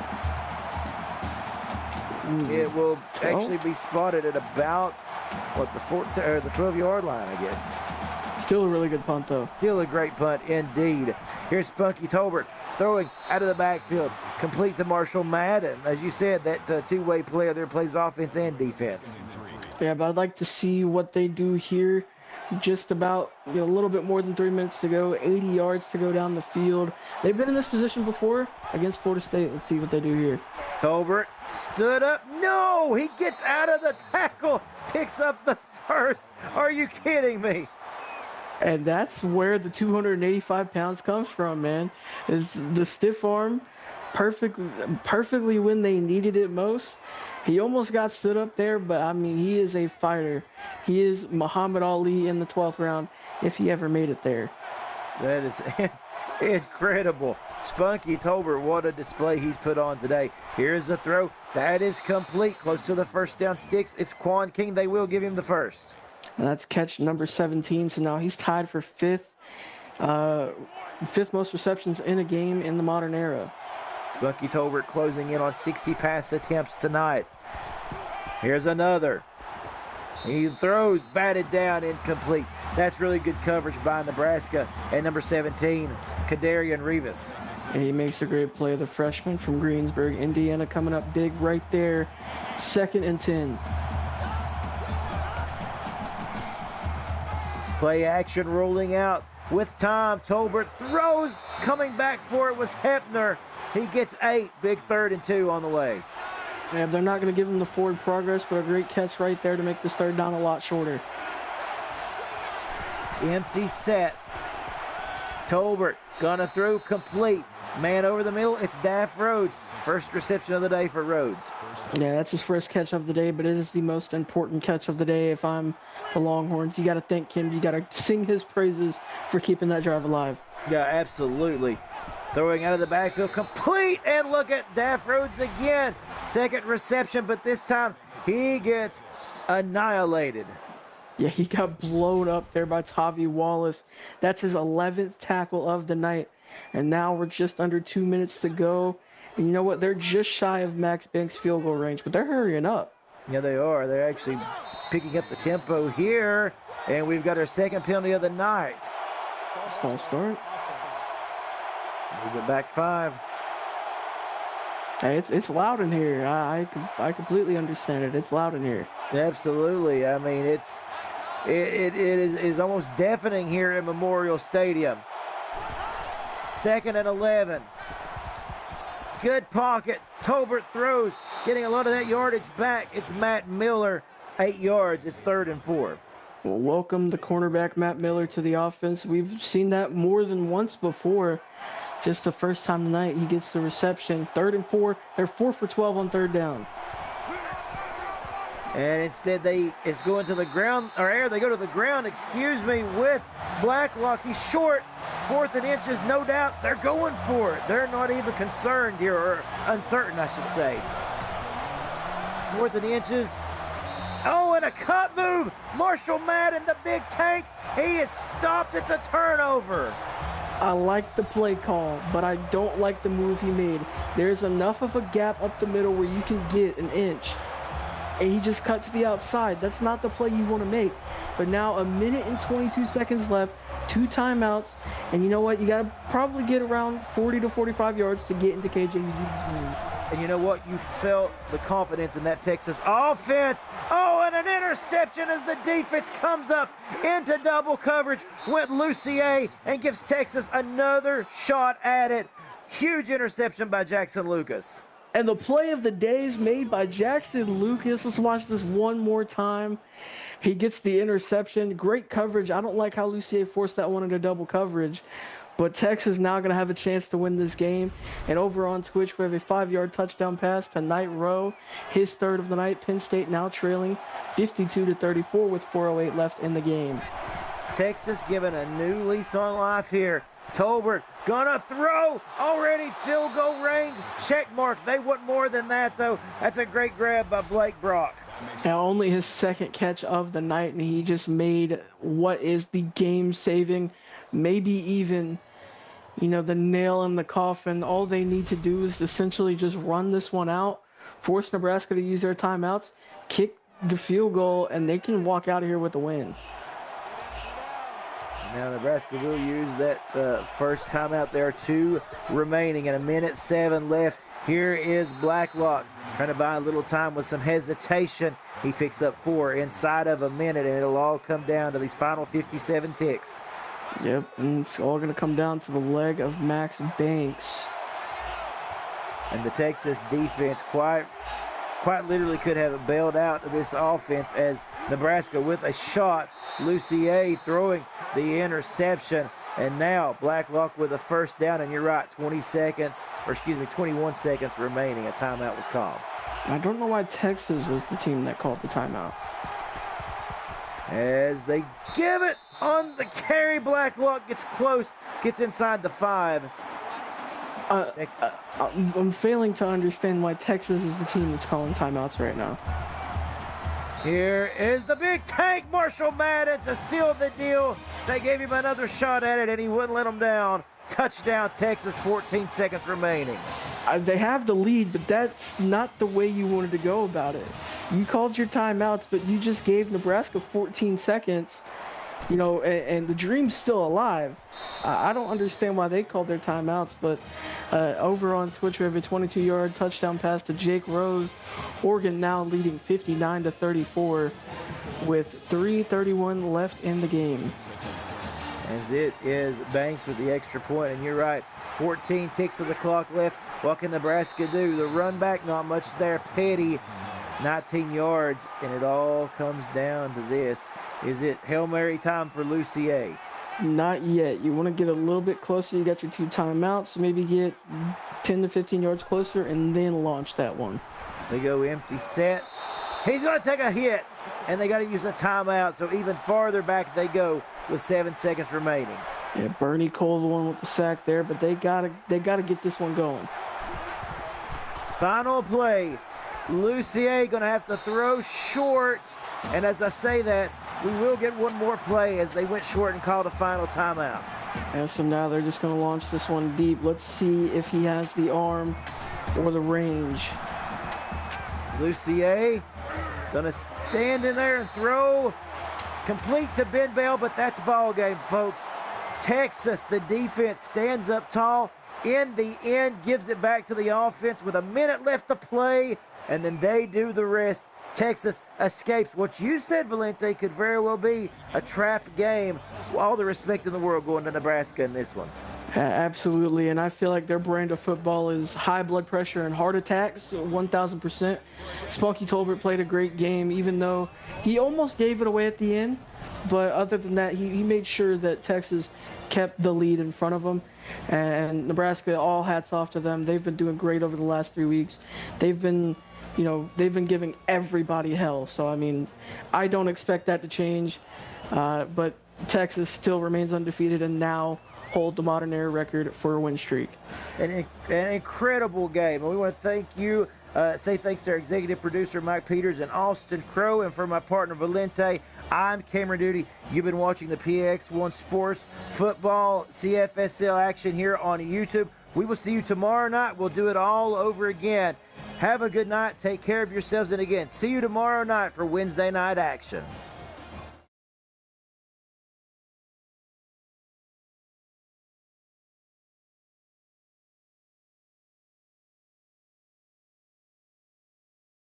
It will actually be spotted at about, what, the 14 or the 12-yard line, I guess. Still a really good punt, though. Still a great punt, indeed. Here's Spunky Tolbert throwing out of the backfield, complete to Marshall Madden. As you said, that two-way player there plays offense and defense. Yeah, but I'd like to see what they do here. Just about a little bit more than 3 minutes to go, 80 yards to go down the field. They've been in this position before against Florida State. Let's see what they do here. Tolbert stood up. No, he gets out of the tackle, picks up the first. Are you kidding me? And that's where the 285 pounds comes from, man. Is the stiff arm perfectly when they needed it most. He almost got stood up there, but I mean, he is a fighter. He is Muhammad Ali in the 12th round if he ever made it there. That is incredible. Spunky Tolbert, what a display he's put on today. Here's the throw. That is complete. Close to the first down sticks. It's Quan King. They will give him the first. And that's catch number 17. So now he's tied for fifth most receptions in a game in the modern era. Spunky Tolbert closing in on 60 pass attempts tonight. Here's another. He throws, batted down, incomplete. That's really good coverage by Nebraska. And number 17, Kadarian Rivas. And he makes a great play. The freshman from Greensburg, Indiana, coming up big right there. 2nd and 10. Play action rolling out with time. Tolbert throws. Coming back for it was Hepner. He gets 8. Big 3rd and 2 on the way. Yeah, they're not going to give him the forward progress, but a great catch right there to make this 3rd down a lot shorter. Empty set. Tolbert gonna throw complete. Man over the middle, it's Daff Rhodes. First reception of the day for Rhodes. Yeah, that's his first catch of the day, but it is the most important catch of the day. If I'm the Longhorns, you got to thank him. You got to sing his praises for keeping that drive alive. Yeah, absolutely. Throwing out of the backfield, complete, and look at Daff Rhodes again. 2nd reception, but this time he gets annihilated. Yeah, he got blown up there by Tavi Wallace. That's his 11th tackle of the night. And now we're just under 2 minutes to go. And you know what? They're just shy of Max Banks' field goal range, but they're hurrying up. Yeah, they are. They're actually picking up the tempo here. And we've got our 2nd penalty of the night. False start. We get back 5. Hey, it's loud in here. I completely understand it. It's loud in here. Absolutely. I mean, it is almost deafening here at Memorial Stadium. 2nd and 11. Good pocket. Tolbert throws, getting a lot of that yardage back. It's Matt Miller, 8 yards. It's 3rd and 4. Well, welcome the cornerback Matt Miller to the offense. We've seen that more than once before. Just the first time tonight, he gets the reception. 3rd and 4. They're 4 for 12 on 3rd down. And instead it's going to the ground, or air, they go to the ground, with Blacklock. He's short, 4th and inches, no doubt. They're going for it. They're not even concerned here, or uncertain, I should say. 4th and inches. Oh, and a cut move. Marshall Madden, the big tank. He is stopped. It's a turnover. I like the play call, but I don't like the move he made. There's enough of a gap up the middle where you can get an inch. And he just cut to the outside. That's not the play you want to make. But now 1 minute and 22 seconds left, 2 timeouts, and you know what? You got to probably get around 40 to 45 yards to get into KJ. And you know what? You felt the confidence in that Texas offense. Oh, and an interception as the defense comes up into double coverage with Lucier and gives Texas another shot at it. Huge interception by Jackson Lucas. And the play of the day is made by Jackson Lucas. Let's watch this one more time. He gets the interception. Great coverage. I don't like how Lucier forced that one into double coverage. But Texas now going to have a chance to win this game. And over on Twitch, we have a 5-yard touchdown pass to Knight Rowe. His 3rd of the night. Penn State now trailing 52-34 with 4:08 left in the game. Texas given a new lease on life here. Tolbert gonna throw, already field goal range, check mark. They want more than that though. That's a great grab by Blake Brock. Now only his 2nd catch of the night, and he just made what is the game-saving, maybe even, the nail in the coffin. All they need to do is essentially just run this one out, force Nebraska to use their timeouts, kick the field goal, and they can walk out of here with a win. Now Nebraska will use that first timeout. There are 2 remaining and 1:07 left. Here is Blacklock trying to buy a little time with some hesitation. He picks up 4 inside of a minute, and it'll all come down to these final 57 ticks. Yep, and it's all going to come down to the leg of Max Banks. And the Texas defense quite literally could have bailed out this offense as Nebraska with a shot. Lucier throwing the interception. And now Blacklock with a 1st down. And you're right, 21 seconds remaining. A timeout was called. I don't know why Texas was the team that called the timeout. As they give it on the carry, Blacklock gets close, gets inside the 5. I'm failing to understand why Texas is the team that's calling timeouts right now. Here is the big tank, Marshall Madden, to seal the deal. They gave him another shot at it, and he wouldn't let them down. Touchdown, Texas, 14 seconds remaining. They have the lead, but that's not the way you wanted to go about it. You called your timeouts, but you just gave Nebraska 14 seconds, and the dream's still alive. I don't understand why they called their timeouts, but over on Twitch, we have a 22-yard touchdown pass to Jake Rose. Oregon now leading 59-34 with 3:31 left in the game. As it is Banks with the extra point, and you're right, 14 ticks of the clock left. What can Nebraska do? The run back, not much there. Petty, 19 yards, and it all comes down to this. Is it Hail Mary time for Lucier? Not yet. You want to get a little bit closer. You got your 2 timeouts, maybe get 10 to 15 yards closer, and then launch that one. They go empty set. He's going to take a hit, and they got to use a timeout, so even farther back they go with 7 seconds remaining. Yeah, Bernie Cole, the one with the sack there, but they gotta get this one going. Final play. Lucier going to have to throw short, and as I say that, we will get one more play as they went short and called a final timeout. And so now they're just going to launch this one deep. Let's see if he has the arm or the range. Lucier going to stand in there and throw. Complete to Ben Bell, but that's ball game, folks. Texas, the defense, stands up tall. In the end, gives it back to the offense with a minute left to play, and then they do the rest. Texas escapes. What you said, Valente, could very well be a trap game. All the respect in the world going to Nebraska in this one. Absolutely, and I feel like their brand of football is high blood pressure and heart attacks, 1,000%. Spunky Tolbert played a great game, even though he almost gave it away at the end. But other than that, he made sure that Texas kept the lead in front of them. And Nebraska, all hats off to them. They've been doing great over the last 3 weeks. They've been giving everybody hell. So, I mean, I don't expect that to change. But Texas still remains undefeated and now hold the modern era record for a win streak. An incredible game. And we want to thank you. Say thanks to our executive producer, Mike Peters, and Austin Crow. And for my partner, Valente, I'm Cameron Duty. You've been watching the PX1 Sports Football CFSL action here on YouTube. We will see you tomorrow night. We'll do it all over again. Have a good night. Take care of yourselves. And again, see you tomorrow night for Wednesday night action.